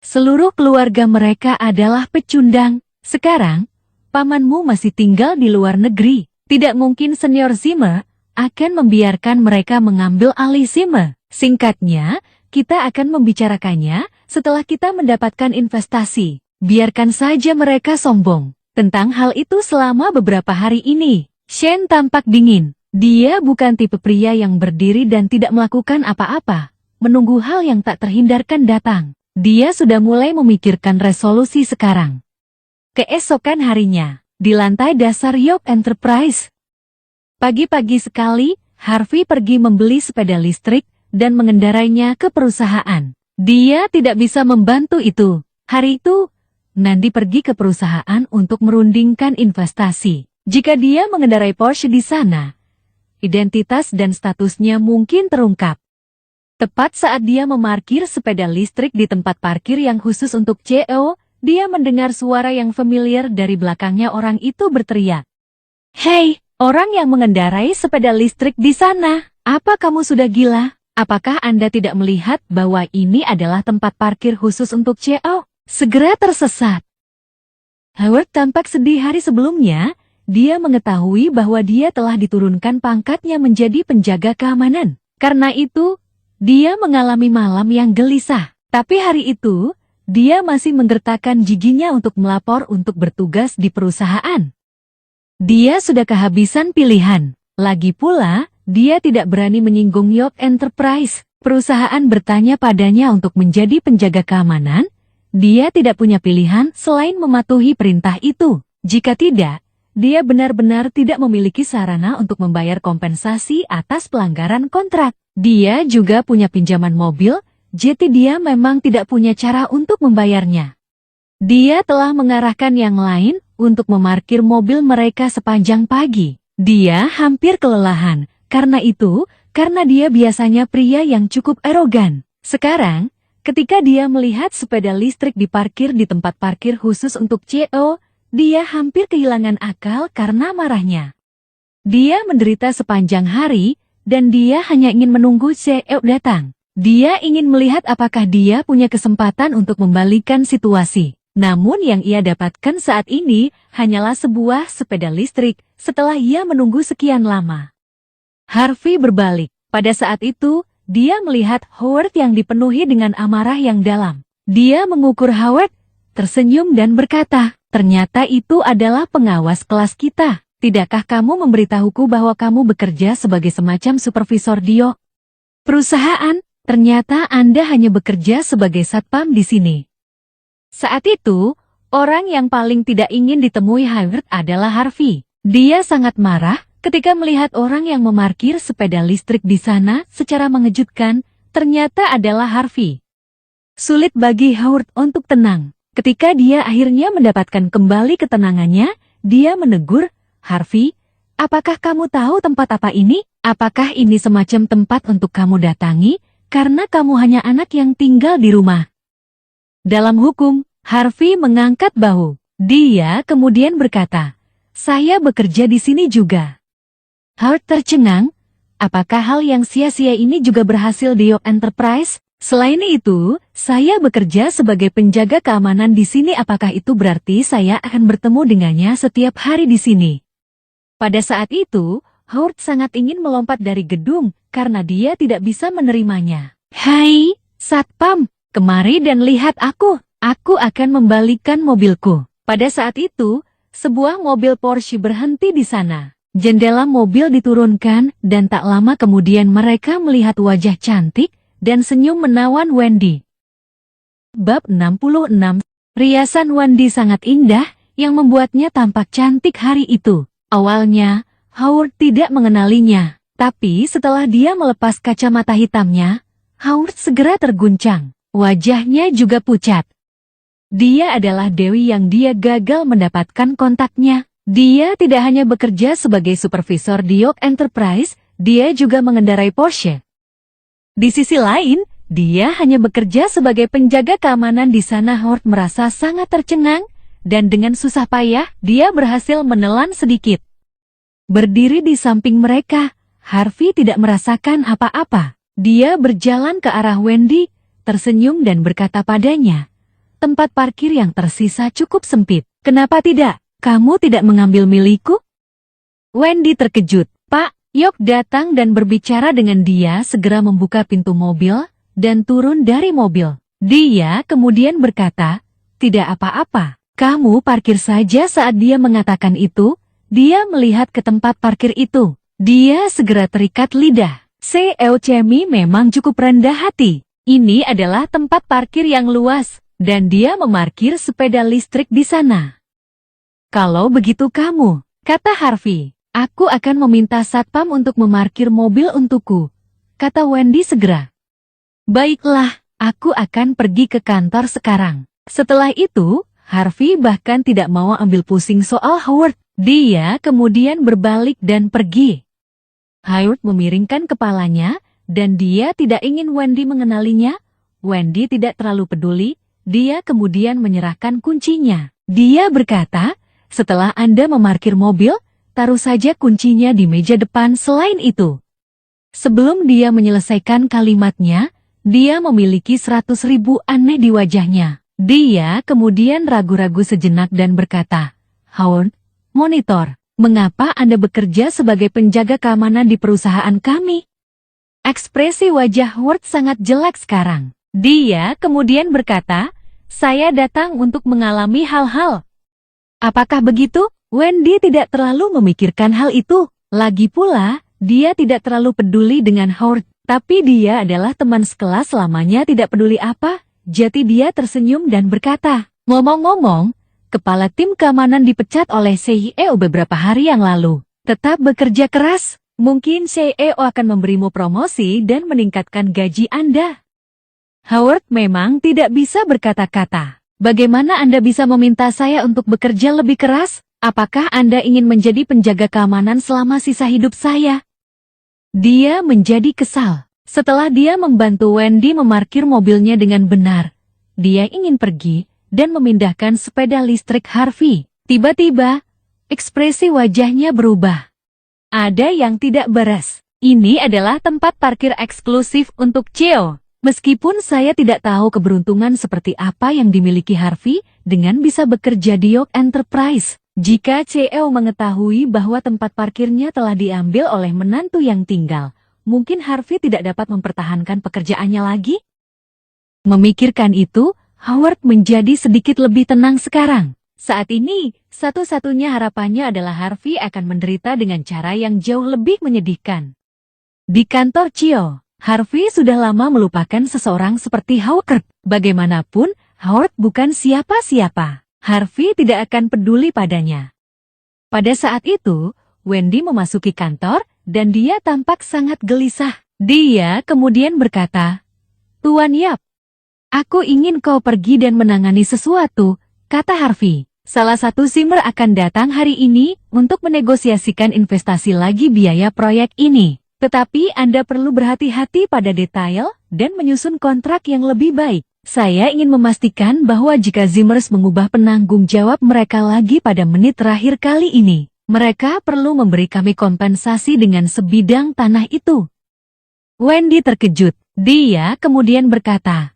Seluruh keluarga mereka adalah pecundang. Sekarang, pamanmu masih tinggal di luar negeri. Tidak mungkin Senior Zimmer akan membiarkan mereka mengambil alih Zimmer. Singkatnya, kita akan membicarakannya setelah kita mendapatkan investasi. Biarkan saja mereka sombong tentang hal itu selama beberapa hari ini. Shen tampak dingin. Dia bukan tipe pria yang berdiri dan tidak melakukan apa-apa, menunggu hal yang tak terhindarkan datang. Dia sudah mulai memikirkan resolusi sekarang. Keesokan harinya, di lantai dasar York Enterprise. Pagi-pagi sekali, Harvey pergi membeli sepeda listrik dan mengendarainya ke perusahaan. Dia tidak bisa membantu itu. Hari itu, Nandi pergi ke perusahaan untuk merundingkan investasi. Jika dia mengendarai Porsche di sana, identitas dan statusnya mungkin terungkap. Tepat saat dia memarkir sepeda listrik di tempat parkir yang khusus untuk CO, dia mendengar suara yang familiar dari belakangnya. Orang itu berteriak, "Hei, orang yang mengendarai sepeda listrik di sana, apa kamu sudah gila? Apakah Anda tidak melihat bahwa ini adalah tempat parkir khusus untuk CO? Segera tersesat." Howard tampak sedih. Hari sebelumnya, dia mengetahui bahwa dia telah diturunkan pangkatnya menjadi penjaga keamanan. Karena itu, dia mengalami malam yang gelisah. Tapi hari itu, dia masih menggertakkan giginya untuk melapor untuk bertugas di perusahaan. Dia sudah kehabisan pilihan. Lagi pula, dia tidak berani menyinggung York Enterprise. Perusahaan bertanya padanya untuk menjadi penjaga keamanan. Dia tidak punya pilihan selain mematuhi perintah itu. Jika tidak, dia benar-benar tidak memiliki sarana untuk membayar kompensasi atas pelanggaran kontrak. Dia juga punya pinjaman mobil, jadi dia memang tidak punya cara untuk membayarnya. Dia telah mengarahkan yang lain untuk memarkir mobil mereka sepanjang pagi. Dia hampir kelelahan, karena dia biasanya pria yang cukup arogan. Sekarang, ketika dia melihat sepeda listrik diparkir di tempat parkir khusus untuk CO, dia hampir kehilangan akal karena marahnya. Dia menderita sepanjang hari, dan dia hanya ingin menunggu CEO datang. Dia ingin melihat apakah dia punya kesempatan untuk membalikan situasi. Namun yang ia dapatkan saat ini hanyalah sebuah sepeda listrik setelah ia menunggu sekian lama. Harvey berbalik. Pada saat itu, dia melihat Howard yang dipenuhi dengan amarah yang dalam. Dia mengukur Howard, tersenyum dan berkata, "Ternyata itu adalah pengawas kelas kita. Tidakkah kamu memberitahuku bahwa kamu bekerja sebagai semacam supervisor di perusahaan? Ternyata Anda hanya bekerja sebagai satpam di sini." Saat itu, orang yang paling tidak ingin ditemui Howard adalah Harvey. Dia sangat marah ketika melihat orang yang memarkir sepeda listrik di sana. Secara mengejutkan, ternyata adalah Harvey. Sulit bagi Howard untuk tenang. Ketika dia akhirnya mendapatkan kembali ketenangannya, dia menegur, "Harvey, apakah kamu tahu tempat apa ini? Apakah ini semacam tempat untuk kamu datangi, karena kamu hanya anak yang tinggal di rumah?" Dalam hukum, Harvey mengangkat bahu. Dia kemudian berkata, "Saya bekerja di sini juga." Howard tercengang, apakah hal yang sia-sia ini juga berhasil di York Enterprise? Selain itu, saya bekerja sebagai penjaga keamanan di sini. Apakah itu berarti saya akan bertemu dengannya setiap hari di sini? Pada saat itu, Howard sangat ingin melompat dari gedung karena dia tidak bisa menerimanya. "Hai, satpam, kemari dan lihat aku. Aku akan membalikan mobilku." Pada saat itu, sebuah mobil Porsche berhenti di sana. Jendela mobil diturunkan dan tak lama kemudian mereka melihat wajah cantik dan senyum menawan Wendy. Bab 66. Riasan Wendy sangat indah yang membuatnya tampak cantik hari itu. Awalnya, Howard tidak mengenalinya, tapi setelah dia melepas kacamata hitamnya, Howard segera terguncang. Wajahnya juga pucat. Dia adalah Dewi yang dia gagal mendapatkan kontaknya. Dia tidak hanya bekerja sebagai supervisor di York Enterprise, dia juga mengendarai Porsche. Di sisi lain, dia hanya bekerja sebagai penjaga keamanan di sana. Howard merasa sangat tercengang, dan dengan susah payah, dia berhasil menelan sedikit. Berdiri di samping mereka, Harvey tidak merasakan apa-apa. Dia berjalan ke arah Wendy, tersenyum dan berkata padanya, "Tempat parkir yang tersisa cukup sempit. Kenapa tidak? Kamu tidak mengambil milikku?" Wendy terkejut. "Pak." York datang dan berbicara dengan dia, segera membuka pintu mobil dan turun dari mobil. Dia kemudian berkata, "Tidak apa-apa. Kamu parkir saja." Saat dia mengatakan itu, dia melihat ke tempat parkir itu. Dia segera terikat lidah. CEO Chemi memang cukup rendah hati. Ini adalah tempat parkir yang luas, dan dia memarkir sepeda listrik di sana. "Kalau begitu kamu," kata Harvey, "aku akan meminta satpam untuk memarkir mobil untukku," kata Wendy segera. "Baiklah, aku akan pergi ke kantor sekarang." Setelah itu, Harvey bahkan tidak mau ambil pusing soal Howard. Dia kemudian berbalik dan pergi. Howard memiringkan kepalanya, dan dia tidak ingin Wendy mengenalinya. Wendy tidak terlalu peduli, dia kemudian menyerahkan kuncinya. Dia berkata, "Setelah Anda memarkir mobil, taruh saja kuncinya di meja depan." Selain itu, sebelum dia menyelesaikan kalimatnya, dia memiliki 100.000 aneh di wajahnya. Dia kemudian ragu-ragu sejenak dan berkata, "Howard, monitor, mengapa Anda bekerja sebagai penjaga keamanan di perusahaan kami?" Ekspresi wajah Howard sangat jelek sekarang. Dia kemudian berkata, "Saya datang untuk mengalami hal-hal." "Apakah begitu?" Wendy tidak terlalu memikirkan hal itu. Lagi pula, dia tidak terlalu peduli dengan Howard, tapi dia adalah teman sekelas selamanya. Tidak peduli apa, jadi dia tersenyum dan berkata, "Ngomong-ngomong, kepala tim keamanan dipecat oleh CEO beberapa hari yang lalu. Tetap bekerja keras, mungkin CEO akan memberimu promosi dan meningkatkan gaji Anda." Howard memang tidak bisa berkata-kata. "Bagaimana Anda bisa meminta saya untuk bekerja lebih keras? Apakah Anda ingin menjadi penjaga keamanan selama sisa hidup saya?" Dia menjadi kesal. Setelah dia membantu Wendy memarkir mobilnya dengan benar, dia ingin pergi dan memindahkan sepeda listrik Harvey. Tiba-tiba, ekspresi wajahnya berubah. Ada yang tidak beres. Ini adalah tempat parkir eksklusif untuk CEO. Meskipun saya tidak tahu keberuntungan seperti apa yang dimiliki Harvey dengan bisa bekerja di York Enterprise. Jika CEO mengetahui bahwa tempat parkirnya telah diambil oleh menantu yang tinggal, mungkin Harvey tidak dapat mempertahankan pekerjaannya lagi. Memikirkan itu, Howard menjadi sedikit lebih tenang sekarang. Saat ini, satu-satunya harapannya adalah Harvey akan menderita dengan cara yang jauh lebih menyedihkan. Di kantor CEO, Harvey sudah lama melupakan seseorang seperti Howard. Bagaimanapun, Howard bukan siapa-siapa. Harvey tidak akan peduli padanya. Pada saat itu, Wendy memasuki kantor, dan dia tampak sangat gelisah. Dia kemudian berkata, "Tuan Yap, aku ingin kau pergi dan menangani sesuatu," kata Harvey. "Salah satu Zimmer akan datang hari ini untuk menegosiasikan investasi lagi biaya proyek ini. Tetapi Anda perlu berhati-hati pada detail dan menyusun kontrak yang lebih baik. Saya ingin memastikan bahwa jika Zimmers mengubah penanggung jawab mereka lagi pada menit terakhir kali ini, mereka perlu memberi kami kompensasi dengan sebidang tanah itu." Wendy terkejut. Dia kemudian berkata,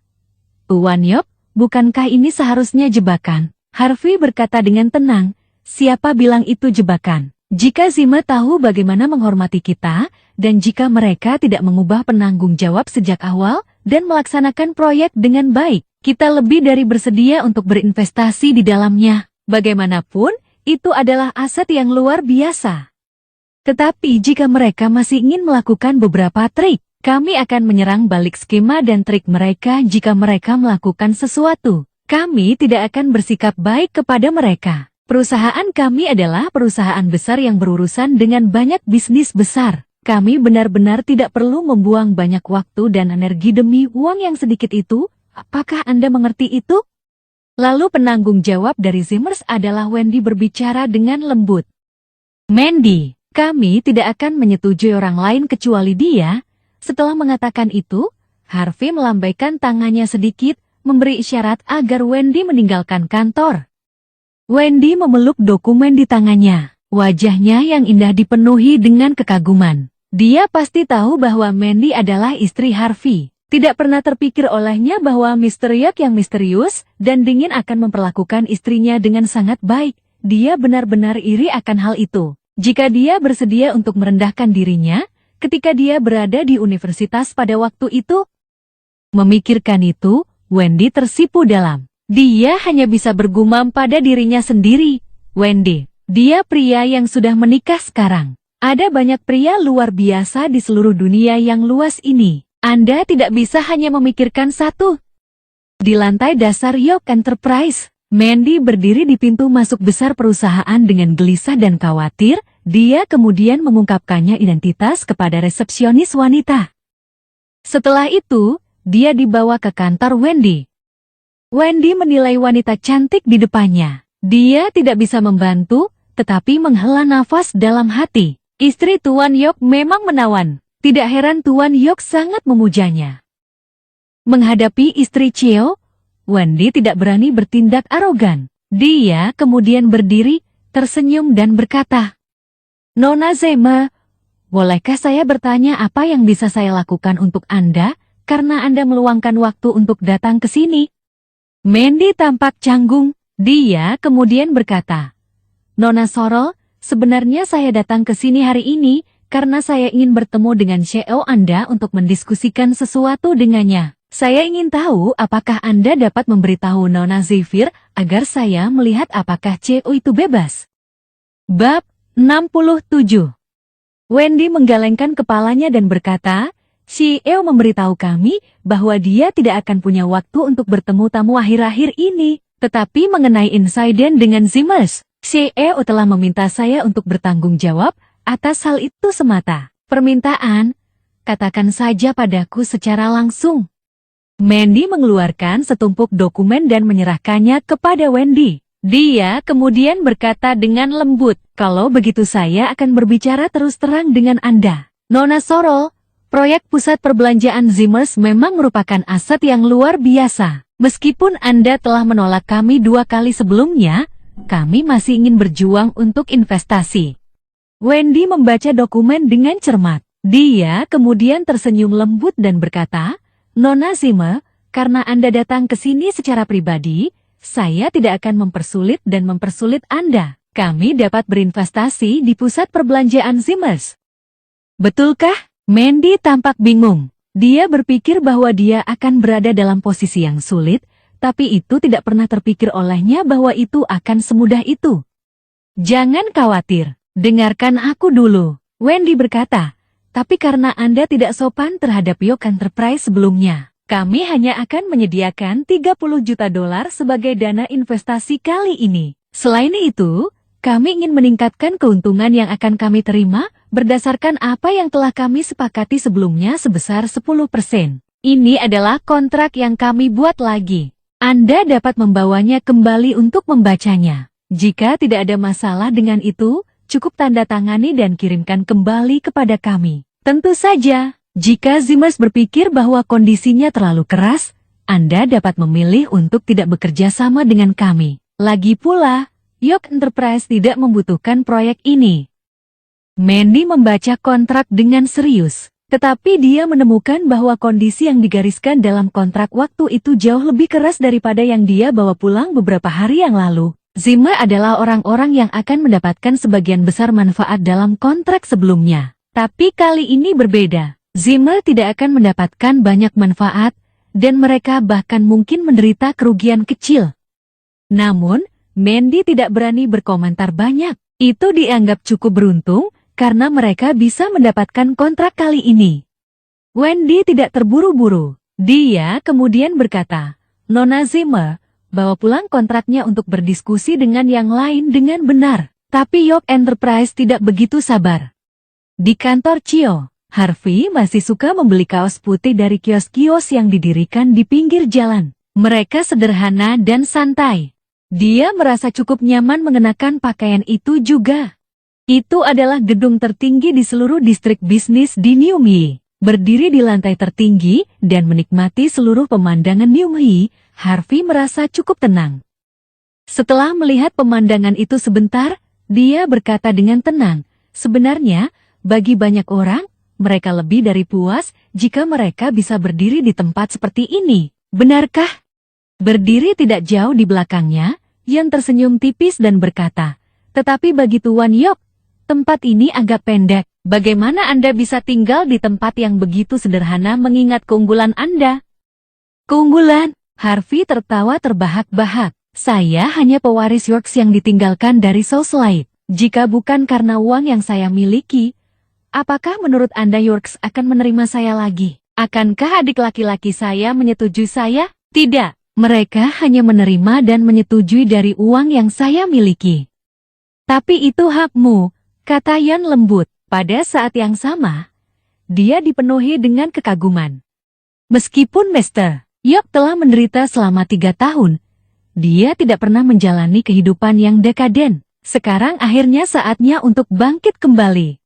"Tuan Yop, bukankah ini seharusnya jebakan?" Harvey berkata dengan tenang, "Siapa bilang itu jebakan? Jika Zimmer tahu bagaimana menghormati kita, dan jika mereka tidak mengubah penanggung jawab sejak awal dan melaksanakan proyek dengan baik, kita lebih dari bersedia untuk berinvestasi di dalamnya. Bagaimanapun, itu adalah aset yang luar biasa. Tetapi jika mereka masih ingin melakukan beberapa trik, kami akan menyerang balik skema dan trik mereka. Jika mereka melakukan sesuatu, kami tidak akan bersikap baik kepada mereka. Perusahaan kami adalah perusahaan besar yang berurusan dengan banyak bisnis besar. Kami benar-benar tidak perlu membuang banyak waktu dan energi demi uang yang sedikit itu. Apakah Anda mengerti itu?" Lalu penanggung jawab dari Zimmers adalah Wendy berbicara dengan lembut. Mandy, kami tidak akan menyetujui orang lain kecuali dia. Setelah mengatakan itu, Harvey melambaikan tangannya sedikit, memberi isyarat agar Wendy meninggalkan kantor. Wendy memeluk dokumen di tangannya. Wajahnya yang indah dipenuhi dengan kekaguman. Dia pasti tahu bahwa Mandy adalah istri Harvey. Tidak pernah terpikir olehnya bahwa Mr. York yang misterius dan dingin akan memperlakukan istrinya dengan sangat baik. Dia benar-benar iri akan hal itu. Jika dia bersedia untuk merendahkan dirinya, ketika dia berada di universitas pada waktu itu. Memikirkan itu, Wendy tersipu dalam. Dia hanya bisa bergumam pada dirinya sendiri. Wendy, dia pria yang sudah menikah sekarang. Ada banyak pria luar biasa di seluruh dunia yang luas ini. Anda tidak bisa hanya memikirkan satu. Di lantai dasar York Enterprise, Mandy berdiri di pintu masuk besar perusahaan dengan gelisah dan khawatir. Dia kemudian mengungkapkannya identitas kepada resepsionis wanita. Setelah itu, dia dibawa ke kantor Wendy. Wendy menilai wanita cantik di depannya. Dia tidak bisa membantu, tetapi menghela nafas dalam hati. Istri Tuan York memang menawan. Tidak heran Tuan York sangat memujanya. Menghadapi istri Cheo, Wendy tidak berani bertindak arogan. Dia kemudian berdiri, tersenyum dan berkata, Nona Zema, bolehkah saya bertanya apa yang bisa saya lakukan untuk Anda, karena Anda meluangkan waktu untuk datang ke sini? Mandy tampak canggung. Dia kemudian berkata, Nona Sorrel, sebenarnya saya datang ke sini hari ini, karena saya ingin bertemu dengan CEO Anda untuk mendiskusikan sesuatu dengannya. Saya ingin tahu apakah Anda dapat memberitahu Nona Zephyr agar saya melihat apakah CEO itu bebas. Bab 67. Wendy menggelengkan kepalanya dan berkata, CEO memberitahu kami bahwa dia tidak akan punya waktu untuk bertemu tamu akhir-akhir ini. Tetapi mengenai insiden dengan Zimmers, CEO telah meminta saya untuk bertanggung jawab atas hal itu semata. Permintaan, katakan saja padaku secara langsung. Mandy mengeluarkan setumpuk dokumen dan menyerahkannya kepada Wendy. Dia kemudian berkata dengan lembut, kalau begitu saya akan berbicara terus terang dengan Anda. Nona Sorrel, proyek pusat perbelanjaan Zimmers memang merupakan aset yang luar biasa. Meskipun Anda telah menolak kami 2 kali sebelumnya, kami masih ingin berjuang untuk investasi. Wendy membaca dokumen dengan cermat. Dia kemudian tersenyum lembut dan berkata, Nona Zimmer, karena Anda datang ke sini secara pribadi, saya tidak akan mempersulit Anda. Kami dapat berinvestasi di pusat perbelanjaan Zimmers. Betulkah? Mandy tampak bingung. Dia berpikir bahwa dia akan berada dalam posisi yang sulit, tapi itu tidak pernah terpikir olehnya bahwa itu akan semudah itu. Jangan khawatir. Dengarkan aku dulu, Wendy berkata, tapi karena Anda tidak sopan terhadap York Enterprise sebelumnya, kami hanya akan menyediakan $30 juta sebagai dana investasi kali ini. Selain itu, kami ingin meningkatkan keuntungan yang akan kami terima berdasarkan apa yang telah kami sepakati sebelumnya sebesar 10%. Ini adalah kontrak yang kami buat lagi. Anda dapat membawanya kembali untuk membacanya. Jika tidak ada masalah dengan itu, cukup tanda tangani dan kirimkan kembali kepada kami. Tentu saja, jika Zimmers berpikir bahwa kondisinya terlalu keras, Anda dapat memilih untuk tidak bekerja sama dengan kami. Lagi pula, York Enterprise tidak membutuhkan proyek ini. Mandy membaca kontrak dengan serius, tetapi dia menemukan bahwa kondisi yang digariskan dalam kontrak waktu itu jauh lebih keras daripada yang dia bawa pulang beberapa hari yang lalu. Zimmer adalah orang-orang yang akan mendapatkan sebagian besar manfaat dalam kontrak sebelumnya. Tapi kali ini berbeda. Zimmer tidak akan mendapatkan banyak manfaat, dan mereka bahkan mungkin menderita kerugian kecil. Namun, Mandy tidak berani berkomentar banyak. Itu dianggap cukup beruntung, karena mereka bisa mendapatkan kontrak kali ini. Wendy tidak terburu-buru. Dia kemudian berkata, Nona Zimmer, bawa pulang kontraknya untuk berdiskusi dengan yang lain dengan benar. Tapi York Enterprise tidak begitu sabar. Di kantor Cheo, Harvey masih suka membeli kaos putih dari kios-kios yang didirikan di pinggir jalan. Mereka sederhana dan santai. Dia merasa cukup nyaman mengenakan pakaian itu juga. Itu adalah gedung tertinggi di seluruh distrik bisnis di Newmyi. Berdiri di lantai tertinggi dan menikmati seluruh pemandangan Newmyi, Harvey merasa cukup tenang. Setelah melihat pemandangan itu sebentar, dia berkata dengan tenang, sebenarnya, bagi banyak orang, mereka lebih dari puas jika mereka bisa berdiri di tempat seperti ini. Benarkah? Berdiri tidak jauh di belakangnya, Yan tersenyum tipis dan berkata, tetapi bagi Tuan Yok, tempat ini agak pendek. Bagaimana Anda bisa tinggal di tempat yang begitu sederhana mengingat keunggulan Anda? Keunggulan? Harvey tertawa terbahak-bahak. Saya hanya pewaris Yorks yang ditinggalkan dari Southlight. Jika bukan karena uang yang saya miliki, apakah menurut Anda Yorks akan menerima saya lagi? Akankah adik laki-laki saya menyetujui saya? Tidak. Mereka hanya menerima dan menyetujui dari uang yang saya miliki. Tapi itu hakmu, kata Yan lembut. Pada saat yang sama, dia dipenuhi dengan kekaguman. Meskipun Mr. Yok telah menderita selama 3 tahun, dia tidak pernah menjalani kehidupan yang dekaden. Sekarang akhirnya saatnya untuk bangkit kembali.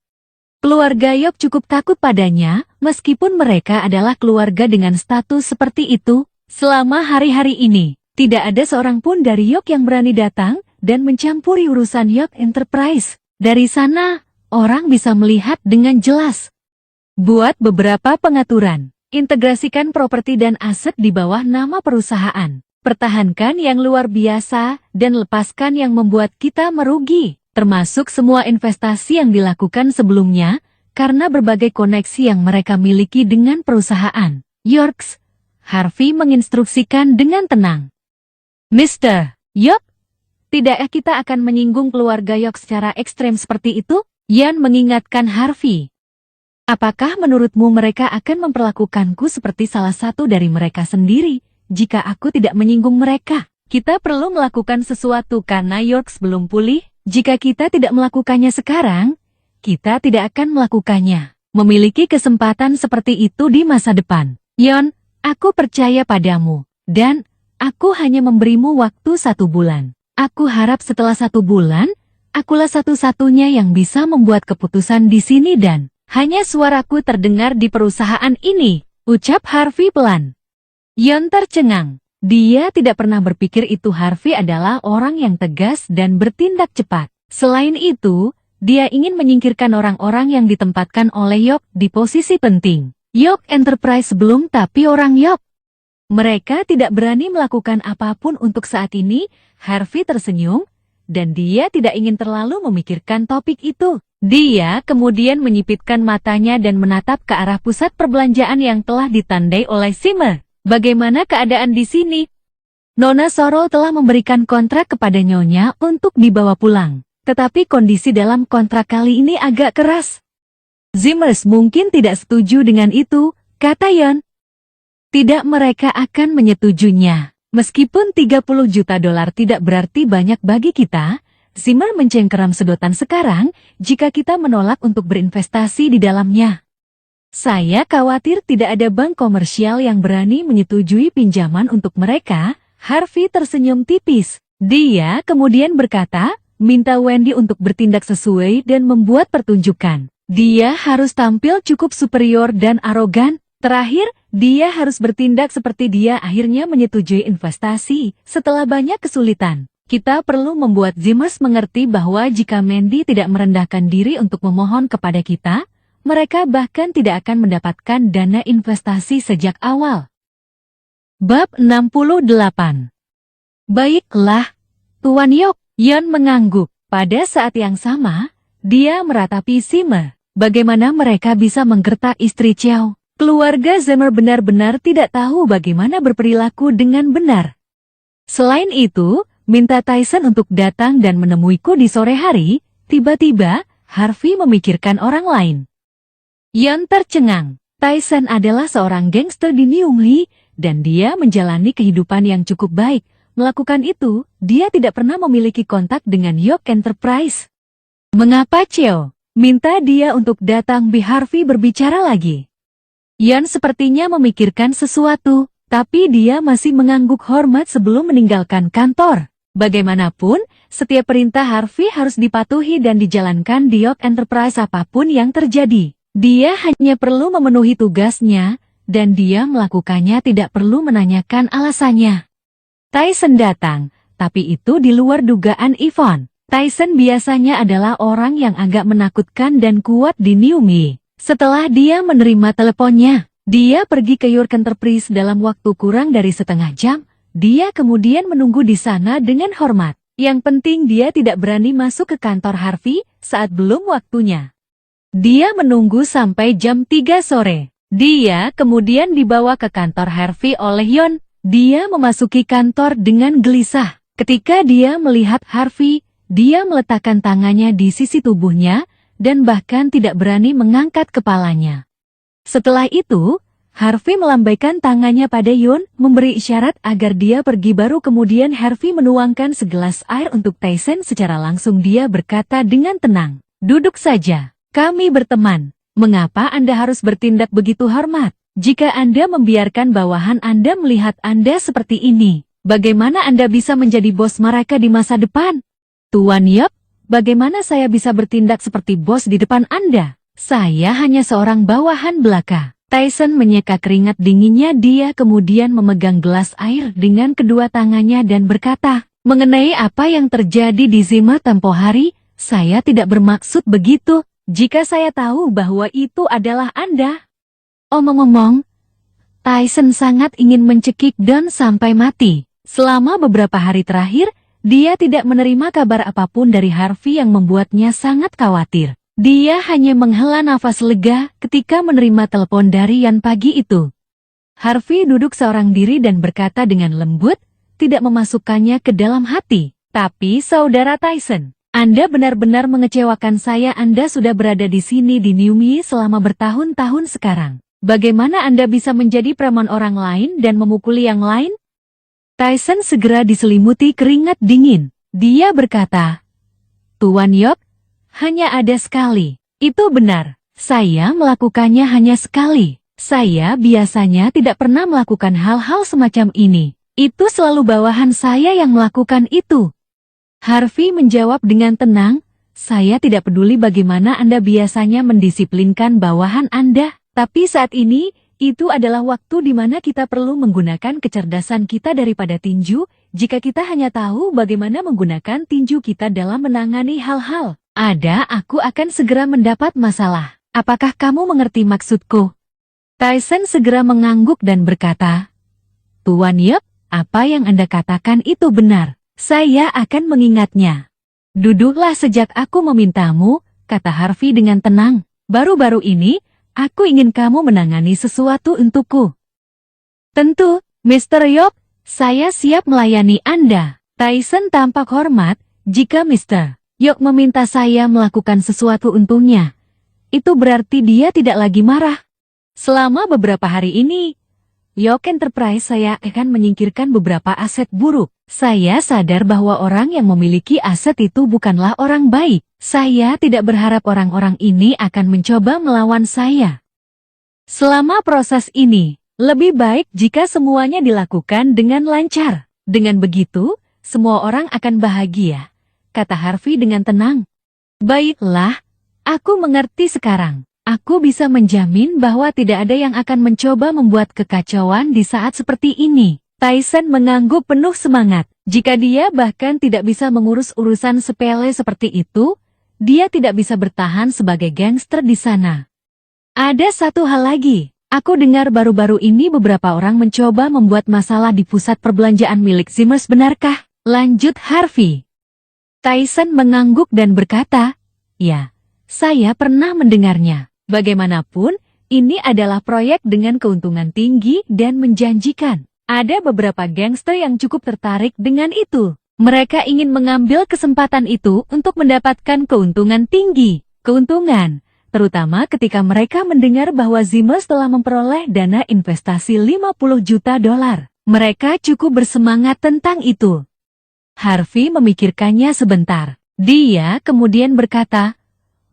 Keluarga Yok cukup takut padanya, meskipun mereka adalah keluarga dengan status seperti itu. Selama hari-hari ini, tidak ada seorang pun dari Yok yang berani datang dan mencampuri urusan Yok Enterprise. Dari sana, orang bisa melihat dengan jelas. Buat beberapa pengaturan. Integrasikan properti dan aset di bawah nama perusahaan. Pertahankan yang luar biasa dan lepaskan yang membuat kita merugi. Termasuk semua investasi yang dilakukan sebelumnya karena berbagai koneksi yang mereka miliki dengan perusahaan. Yorks, Harvey menginstruksikan dengan tenang. Mr. Yok, tidakkah kita akan menyinggung keluarga Yok secara ekstrem seperti itu? Yan mengingatkan Harvey. Apakah menurutmu mereka akan memperlakukanku seperti salah satu dari mereka sendiri jika aku tidak menyinggung mereka? Kita perlu melakukan sesuatu karena Yorks belum pulih. Jika kita tidak melakukannya sekarang, kita tidak akan melakukannya. Memiliki kesempatan seperti itu di masa depan. Yon, aku percaya padamu, dan aku hanya memberimu waktu 1 bulan. Aku harap setelah 1 bulan, akulah satu-satunya yang bisa membuat keputusan di sini dan hanya suaraku terdengar di perusahaan ini, ucap Harvey pelan. Yon tercengang. Dia tidak pernah berpikir itu Harvey adalah orang yang tegas dan bertindak cepat. Selain itu, dia ingin menyingkirkan orang-orang yang ditempatkan oleh Yok di posisi penting. Yok Enterprise sebelum tapi orang Yok. Mereka tidak berani melakukan apapun untuk saat ini. Harvey tersenyum, dan dia tidak ingin terlalu memikirkan topik itu. Dia kemudian menyipitkan matanya dan menatap ke arah pusat perbelanjaan yang telah ditandai oleh Simmer. Bagaimana keadaan di sini? Nona Sorrel telah memberikan kontrak kepada Nyonya untuk dibawa pulang. Tetapi kondisi dalam kontrak kali ini agak keras. Zimmers mungkin tidak setuju dengan itu, kata Yon. Tidak, mereka akan menyetujuinya. Meskipun 30 juta dolar tidak berarti banyak bagi kita, Zimmer mencengkeram sedotan sekarang jika kita menolak untuk berinvestasi di dalamnya. Saya khawatir tidak ada bank komersial yang berani menyetujui pinjaman untuk mereka. Harvey tersenyum tipis. Dia kemudian berkata, minta Wendy untuk bertindak sesuai dan membuat pertunjukan. Dia harus tampil cukup superior dan arogan. Terakhir, dia harus bertindak seperti dia akhirnya menyetujui investasi setelah banyak kesulitan. Kita perlu membuat Zimmers mengerti bahwa jika Mandy tidak merendahkan diri untuk memohon kepada kita, mereka bahkan tidak akan mendapatkan dana investasi sejak awal. Bab 68. Baiklah, Tuan Yok. Yon mengangguk. Pada saat yang sama, dia meratapi Zimmer. Bagaimana mereka bisa menggertak istri Chow? Keluarga Zimmer benar-benar tidak tahu bagaimana berperilaku dengan benar. Selain itu, minta Tyson untuk datang dan menemuiku di sore hari. Tiba-tiba, Harvey memikirkan orang lain. Yon tercengang. Tyson adalah seorang gangster di Newmyi, dan dia menjalani kehidupan yang cukup baik. Melakukan itu, dia tidak pernah memiliki kontak dengan Yok Enterprise. Mengapa Chow minta dia untuk datang? Harvey berbicara lagi. Yon sepertinya memikirkan sesuatu. Tapi dia masih mengangguk hormat sebelum meninggalkan kantor. Bagaimanapun, setiap perintah Harvey harus dipatuhi dan dijalankan di York Enterprise apapun yang terjadi. Dia hanya perlu memenuhi tugasnya, dan dia melakukannya tidak perlu menanyakan alasannya. Tyson datang, tapi itu di luar dugaan Yvonne. Tyson biasanya adalah orang yang agak menakutkan dan kuat di New Me. Setelah dia menerima teleponnya, dia pergi ke York Enterprise dalam waktu kurang dari setengah jam. Dia kemudian menunggu di sana dengan hormat. Yang penting dia tidak berani masuk ke kantor Harvey saat belum waktunya. Dia menunggu sampai jam 3 sore. Dia kemudian dibawa ke kantor Harvey oleh Yon. Dia memasuki kantor dengan gelisah. Ketika dia melihat Harvey, dia meletakkan tangannya di sisi tubuhnya dan bahkan tidak berani mengangkat kepalanya. Setelah itu, Harvey melambaikan tangannya pada Yon, memberi isyarat agar dia pergi baru kemudian Harvey menuangkan segelas air untuk Tyson secara langsung dia berkata dengan tenang, "Duduk saja, kami berteman. Mengapa Anda harus bertindak begitu hormat? Jika Anda membiarkan bawahan Anda melihat Anda seperti ini, bagaimana Anda bisa menjadi bos mereka di masa depan?" "Tuan Yop, bagaimana saya bisa bertindak seperti bos di depan Anda? Saya hanya seorang bawahan belaka." Tyson menyeka keringat dinginnya. Dia kemudian memegang gelas air dengan kedua tangannya dan berkata, "Mengenai apa yang terjadi di Zimmer tempo hari, saya tidak bermaksud begitu. Jika saya tahu bahwa itu adalah Anda." Omong-omong, Tyson sangat ingin mencekik Don sampai mati. Selama beberapa hari terakhir, dia tidak menerima kabar apapun dari Harvey yang membuatnya sangat khawatir. Dia hanya menghela nafas lega ketika menerima telepon dari Yan pagi itu. Harvey duduk seorang diri dan berkata dengan lembut, tidak memasukkannya ke dalam hati. "Tapi saudara Tyson, Anda benar-benar mengecewakan saya. Anda sudah berada di sini di New Me selama bertahun-tahun sekarang. Bagaimana Anda bisa menjadi preman orang lain dan memukuli yang lain?" Tyson segera diselimuti keringat dingin. Dia berkata, "Tuan Yok, hanya ada sekali." "Itu benar. Saya melakukannya hanya sekali. Saya biasanya tidak pernah melakukan hal-hal semacam ini. Itu selalu bawahan saya yang melakukan itu." Harvey menjawab dengan tenang, "Saya tidak peduli bagaimana Anda biasanya mendisiplinkan bawahan Anda, tapi saat ini, itu adalah waktu di mana kita perlu menggunakan kecerdasan kita daripada tinju. Jika kita hanya tahu bagaimana menggunakan tinju kita dalam menangani hal-hal aku akan segera mendapat masalah. Apakah kamu mengerti maksudku?" Tyson segera mengangguk dan berkata, "Tuan Yop, apa yang Anda katakan itu benar. Saya akan mengingatnya." "Duduklah sejak aku memintamu," kata Harvey dengan tenang. "Baru-baru ini, aku ingin kamu menangani sesuatu untukku." "Tentu, Mr. Yop, saya siap melayani Anda." Tyson tampak hormat. Jika Mr. Yok meminta saya melakukan sesuatu untungnya, itu berarti dia tidak lagi marah. Selama beberapa hari ini, York Enterprise saya akan menyingkirkan beberapa aset buruk. Saya sadar bahwa orang yang memiliki aset itu bukanlah orang baik. Saya tidak berharap orang-orang ini akan mencoba melawan saya. Selama proses ini, lebih baik jika semuanya dilakukan dengan lancar. Dengan begitu, semua orang akan bahagia, kata Harvey dengan tenang. "Baiklah, aku mengerti sekarang. Aku bisa menjamin bahwa tidak ada yang akan mencoba membuat kekacauan di saat seperti ini." Tyson mengangguk penuh semangat. Jika dia bahkan tidak bisa mengurus urusan sepele seperti itu, dia tidak bisa bertahan sebagai gangster di sana. "Ada satu hal lagi. Aku dengar baru-baru ini beberapa orang mencoba membuat masalah di pusat perbelanjaan milik Zimmers, benarkah?" lanjut Harvey. Tyson mengangguk dan berkata, "Ya, saya pernah mendengarnya. Bagaimanapun, ini adalah proyek dengan keuntungan tinggi dan menjanjikan. Ada beberapa gangster yang cukup tertarik dengan itu. Mereka ingin mengambil kesempatan itu untuk mendapatkan keuntungan tinggi. Keuntungan, terutama ketika mereka mendengar bahwa Zimmers telah memperoleh dana investasi $50 juta. Mereka cukup bersemangat tentang itu." Harvey memikirkannya sebentar. Dia kemudian berkata,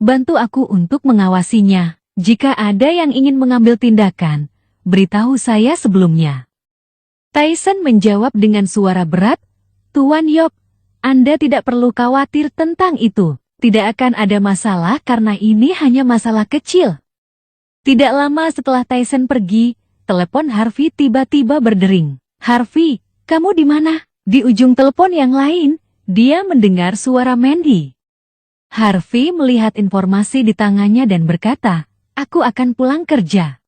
"Bantu aku untuk mengawasinya. Jika ada yang ingin mengambil tindakan, beritahu saya sebelumnya." Tyson menjawab dengan suara berat, "Tuan Yok, Anda tidak perlu khawatir tentang itu. Tidak akan ada masalah karena ini hanya masalah kecil." Tidak lama setelah Tyson pergi, telepon Harvey tiba-tiba berdering. "Harvey, kamu di mana?" Di ujung telepon yang lain, dia mendengar suara Mandy. Harvey melihat informasi di tangannya dan berkata, "Aku akan pulang kerja."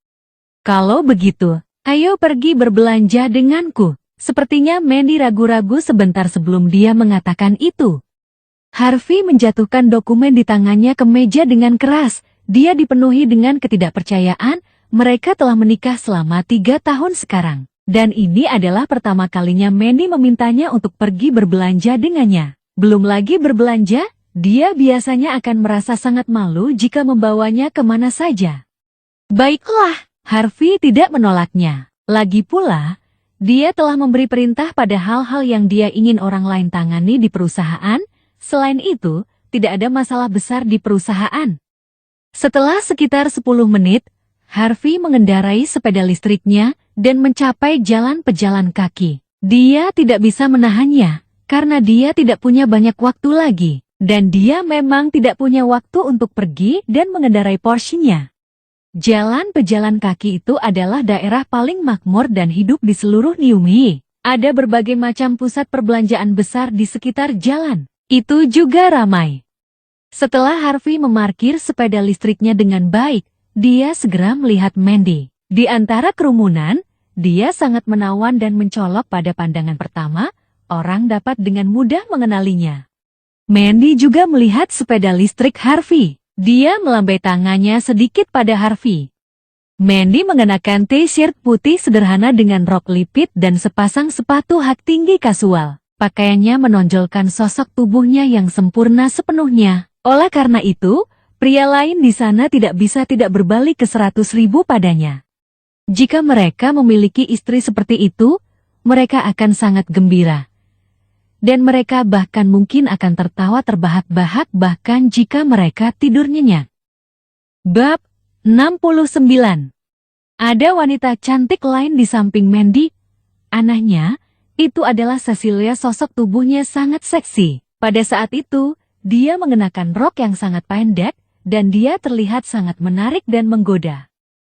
"Kalau begitu, ayo pergi berbelanja denganku." Sepertinya Mandy ragu-ragu sebentar sebelum dia mengatakan itu. Harvey menjatuhkan dokumen di tangannya ke meja dengan keras. Dia dipenuhi dengan ketidakpercayaan. Mereka telah menikah selama 3 tahun sekarang. Dan ini adalah pertama kalinya Mandy memintanya untuk pergi berbelanja dengannya. Belum lagi berbelanja, dia biasanya akan merasa sangat malu jika membawanya kemana saja. Baiklah, Harvey tidak menolaknya. Lagi pula, dia telah memberi perintah pada hal-hal yang dia ingin orang lain tangani di perusahaan. Selain itu, tidak ada masalah besar di perusahaan. Setelah sekitar 10 menit, Harvey mengendarai sepeda listriknya dan mencapai jalan pejalan kaki. Dia tidak bisa menahannya, karena dia tidak punya banyak waktu lagi. Dan dia memang tidak punya waktu untuk pergi dan mengendarai Porsche-nya. Jalan pejalan kaki itu adalah daerah paling makmur dan hidup di seluruh New Mei. Ada berbagai macam pusat perbelanjaan besar di sekitar jalan. Itu juga ramai. Setelah Harvey memarkir sepeda listriknya dengan baik, dia segera melihat Mandy. Di antara kerumunan, dia sangat menawan dan mencolok pada pandangan pertama, orang dapat dengan mudah mengenalinya. Mandy juga melihat sepeda listrik Harvey. Dia melambai tangannya sedikit pada Harvey. Mandy mengenakan t-shirt putih sederhana dengan rok lipit dan sepasang sepatu hak tinggi kasual. Pakaiannya menonjolkan sosok tubuhnya yang sempurna sepenuhnya. Oleh karena itu, pria lain di sana tidak bisa tidak berbalik ke 100.000 padanya. Jika mereka memiliki istri seperti itu, mereka akan sangat gembira. Dan mereka bahkan mungkin akan tertawa terbahak-bahak bahkan jika mereka tidur nyenyak. Bab 69. Ada wanita cantik lain di samping Mandy. Anehnya, itu adalah Cecilia. Sosok tubuhnya sangat seksi. Pada saat itu, dia mengenakan rok yang sangat pendek, dan dia terlihat sangat menarik dan menggoda.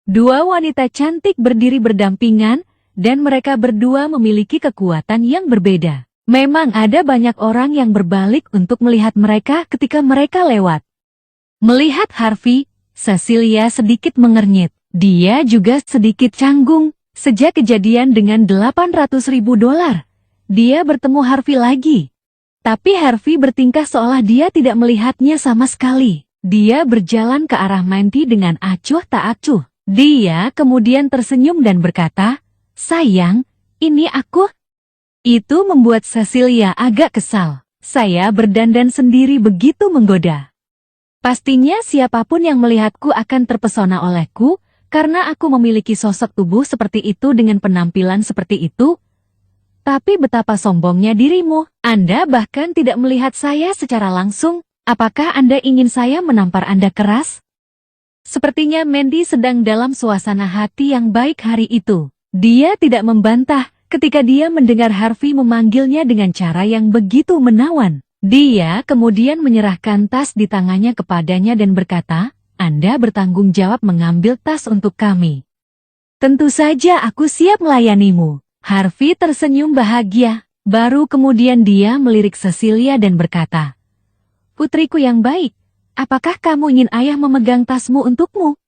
Dua wanita cantik berdiri berdampingan, dan mereka berdua memiliki kekuatan yang berbeda. Memang ada banyak orang yang berbalik untuk melihat mereka ketika mereka lewat. Melihat Harvey, Cecilia sedikit mengernyit. Dia juga sedikit canggung. Sejak kejadian dengan $800.000, dia bertemu Harvey lagi. Tapi Harvey bertingkah seolah dia tidak melihatnya sama sekali. Dia berjalan ke arah Mandy dengan acuh tak acuh. Dia kemudian tersenyum dan berkata, "Sayang, ini aku." Itu membuat Cecilia agak kesal. Saya berdandan sendiri begitu menggoda. Pastinya siapapun yang melihatku akan terpesona olehku, karena aku memiliki sosok tubuh seperti itu dengan penampilan seperti itu. Tapi betapa sombongnya dirimu. Anda bahkan tidak melihat saya secara langsung. Apakah Anda ingin saya menampar Anda keras? Sepertinya Mandy sedang dalam suasana hati yang baik hari itu. Dia tidak membantah ketika dia mendengar Harvey memanggilnya dengan cara yang begitu menawan. Dia kemudian menyerahkan tas di tangannya kepadanya dan berkata, "Anda bertanggung jawab mengambil tas untuk kami." "Tentu saja aku siap melayanimu." Harvey tersenyum bahagia. Baru kemudian dia melirik Cecilia dan berkata, "Putriku yang baik, apakah kamu ingin ayah memegang tasmu untukmu?"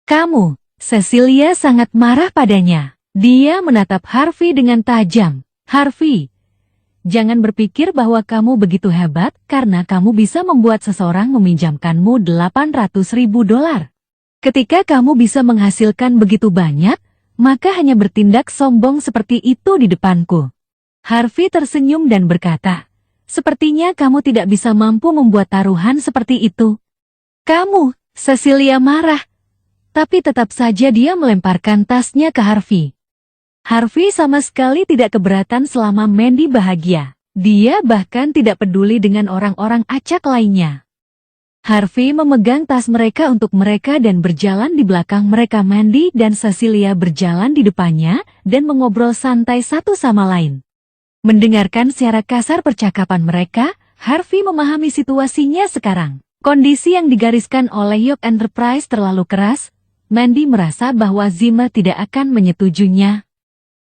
"Kamu." Cecilia sangat marah padanya. Dia menatap Harvey dengan tajam. "Harvey, jangan berpikir bahwa kamu begitu hebat karena kamu bisa membuat seseorang meminjamkanmu $800.000. Ketika kamu bisa menghasilkan begitu banyak, maka hanya bertindak sombong seperti itu di depanku." Harvey tersenyum dan berkata, "Sepertinya kamu tidak bisa mampu membuat taruhan seperti itu." "Kamu," Cecilia marah. Tapi tetap saja dia melemparkan tasnya ke Harvey. Harvey sama sekali tidak keberatan selama Mandy bahagia. Dia bahkan tidak peduli dengan orang-orang acak lainnya. Harvey memegang tas mereka untuk mereka dan berjalan di belakang mereka. Mandy dan Cecilia berjalan di depannya dan mengobrol santai satu sama lain. Mendengarkan secara kasar percakapan mereka, Harvey memahami situasinya sekarang. Kondisi yang digariskan oleh York Enterprise terlalu keras. Mandy merasa bahwa Zimmer tidak akan menyetujuinya.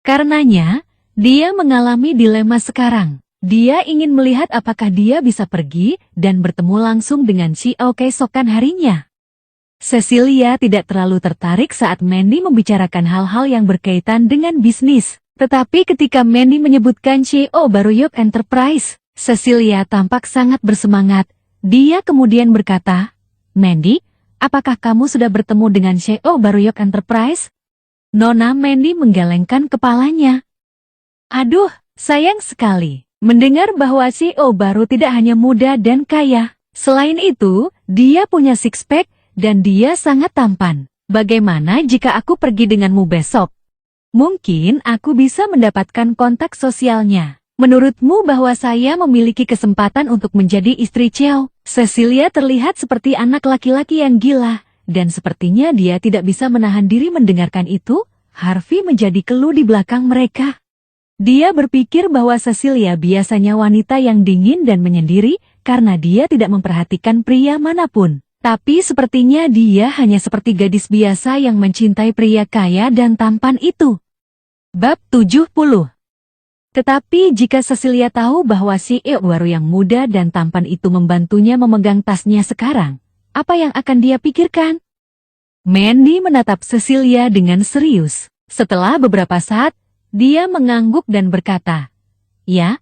Karenanya, dia mengalami dilema sekarang. Dia ingin melihat apakah dia bisa pergi dan bertemu langsung dengan CEO keesokan harinya. Cecilia tidak terlalu tertarik saat Mandy membicarakan hal-hal yang berkaitan dengan bisnis. Tetapi ketika Mandy menyebutkan CEO baru York Enterprise, Cecilia tampak sangat bersemangat. Dia kemudian berkata, "Mandy, apakah kamu sudah bertemu dengan CEO baru York Enterprise?" Nona Mandy menggelengkan kepalanya. "Aduh, sayang sekali. Mendengar bahwa CEO baru tidak hanya muda dan kaya. Selain itu, dia punya six-pack dan dia sangat tampan. Bagaimana jika aku pergi denganmu besok? Mungkin aku bisa mendapatkan kontak sosialnya. Menurutmu bahwa saya memiliki kesempatan untuk menjadi istri CEO?" Cecilia terlihat seperti anak laki-laki yang gila, dan sepertinya dia tidak bisa menahan diri mendengarkan itu. Harvey menjadi keluh di belakang mereka. Dia berpikir bahwa Cecilia biasanya wanita yang dingin dan menyendiri karena dia tidak memperhatikan pria manapun. Tapi sepertinya dia hanya seperti gadis biasa yang mencintai pria kaya dan tampan itu. Bab 70. Tetapi jika Cecilia tahu bahwa CEO baru yang muda dan tampan itu membantunya memegang tasnya sekarang, apa yang akan dia pikirkan? Mandy menatap Cecilia dengan serius. Setelah beberapa saat, dia mengangguk dan berkata, "Ya,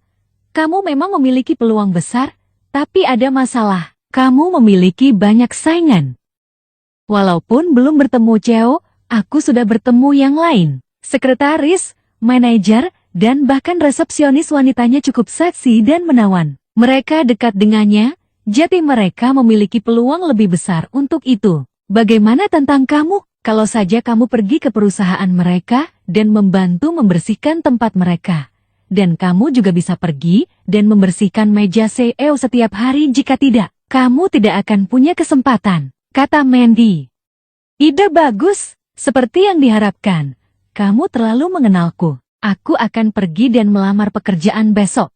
kamu memang memiliki peluang besar, tapi ada masalah. Kamu memiliki banyak saingan. Walaupun belum bertemu CEO, aku sudah bertemu yang lain. Sekretaris, manajer, dan bahkan resepsionis wanitanya cukup seksi dan menawan. Mereka dekat dengannya, jadi mereka memiliki peluang lebih besar untuk itu. Bagaimana tentang kamu? Kalau saja kamu pergi ke perusahaan mereka dan membantu membersihkan tempat mereka. Dan kamu juga bisa pergi dan membersihkan meja CEO setiap hari. Jika tidak, kamu tidak akan punya kesempatan," kata Mandy. "Ide bagus, seperti yang diharapkan. Kamu terlalu mengenalku. Aku akan pergi dan melamar pekerjaan besok."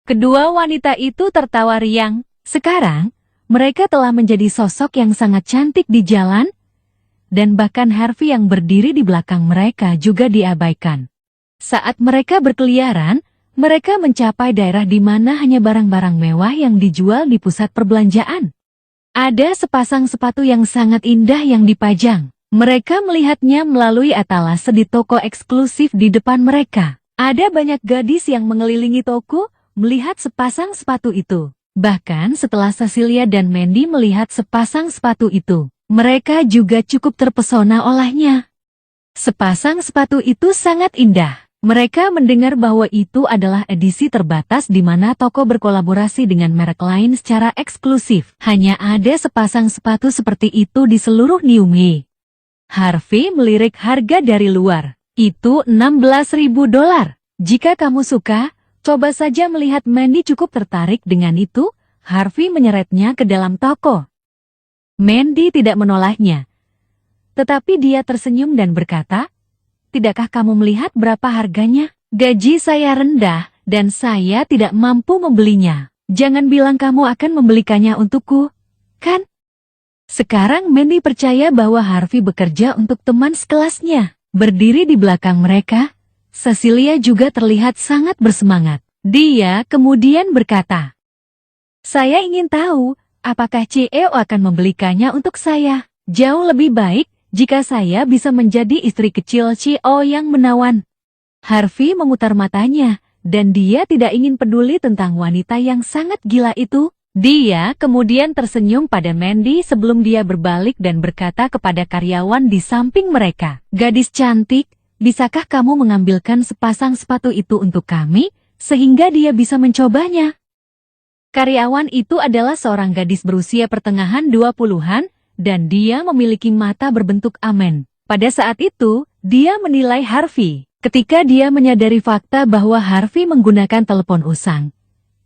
Kedua wanita itu tertawa riang. Sekarang, mereka telah menjadi sosok yang sangat cantik di jalan, dan bahkan Harvey yang berdiri di belakang mereka juga diabaikan. Saat mereka berkeliaran, mereka mencapai daerah di mana hanya barang-barang mewah yang dijual di pusat perbelanjaan. Ada sepasang sepatu yang sangat indah yang dipajang. Mereka melihatnya melalui etalase di toko eksklusif di depan mereka. Ada banyak gadis yang mengelilingi toko, melihat sepasang sepatu itu. Bahkan setelah Cecilia dan Mandy melihat sepasang sepatu itu, mereka juga cukup terpesona olehnya. Sepasang sepatu itu sangat indah. Mereka mendengar bahwa itu adalah edisi terbatas di mana toko berkolaborasi dengan merek lain secara eksklusif. Hanya ada sepasang sepatu seperti itu di seluruh New May. Harvey melirik harga dari luar. Itu $16.000. Jika kamu suka, coba saja melihat. Mandy cukup tertarik dengan itu. Harvey menyeretnya ke dalam toko. Mandy tidak menolaknya. Tetapi dia tersenyum dan berkata, "Tidakkah kamu melihat berapa harganya? Gaji saya rendah, dan saya tidak mampu membelinya. Jangan bilang kamu akan membelikannya untukku, kan?" Sekarang Mandy percaya bahwa Harvey bekerja untuk teman sekelasnya. Berdiri di belakang mereka, Cecilia juga terlihat sangat bersemangat. Dia kemudian berkata, "Saya ingin tahu, apakah CEO akan membelikannya untuk saya? Jauh lebih baik jika saya bisa menjadi istri kecil CEO yang menawan." Harvey memutar matanya, dan dia tidak ingin peduli tentang wanita yang sangat gila itu. Dia kemudian tersenyum pada Mandy sebelum dia berbalik dan berkata kepada karyawan di samping mereka, "Gadis cantik, bisakah kamu mengambilkan sepasang sepatu itu untuk kami, sehingga dia bisa mencobanya?" Karyawan itu adalah seorang gadis berusia pertengahan 20-an, dan dia memiliki mata berbentuk amen. Pada saat itu, dia menilai Harvey. Ketika dia menyadari fakta bahwa Harvey menggunakan telepon usang,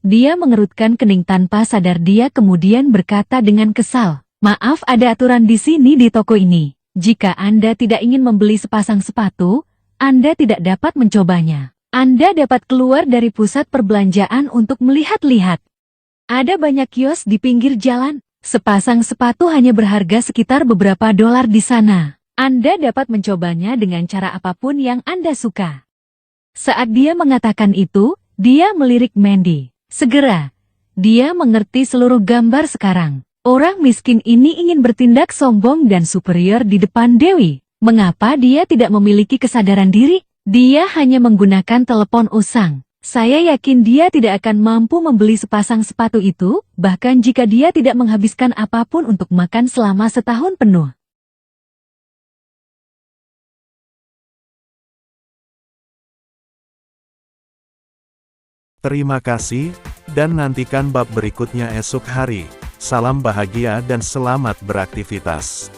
Dia mengerutkan kening tanpa sadar. Dia kemudian berkata dengan kesal, "Maaf, ada aturan di sini di toko ini. Jika Anda tidak ingin membeli sepasang sepatu, Anda tidak dapat mencobanya. Anda dapat keluar dari pusat perbelanjaan untuk melihat-lihat. Ada banyak kios di pinggir jalan. Sepasang sepatu hanya berharga sekitar beberapa dolar di sana. Anda dapat mencobanya dengan cara apapun yang Anda suka." Saat dia mengatakan itu, dia melirik Mandy. Segera, dia mengerti seluruh gambar sekarang. Orang miskin ini ingin bertindak sombong dan superior di depan Dewi. Mengapa dia tidak memiliki kesadaran diri? Dia hanya menggunakan telepon usang. Saya yakin dia tidak akan mampu membeli sepasang sepatu itu, bahkan jika dia tidak menghabiskan apapun untuk makan selama setahun penuh. Terima kasih, dan nantikan bab berikutnya esok hari. Salam bahagia dan selamat beraktivitas.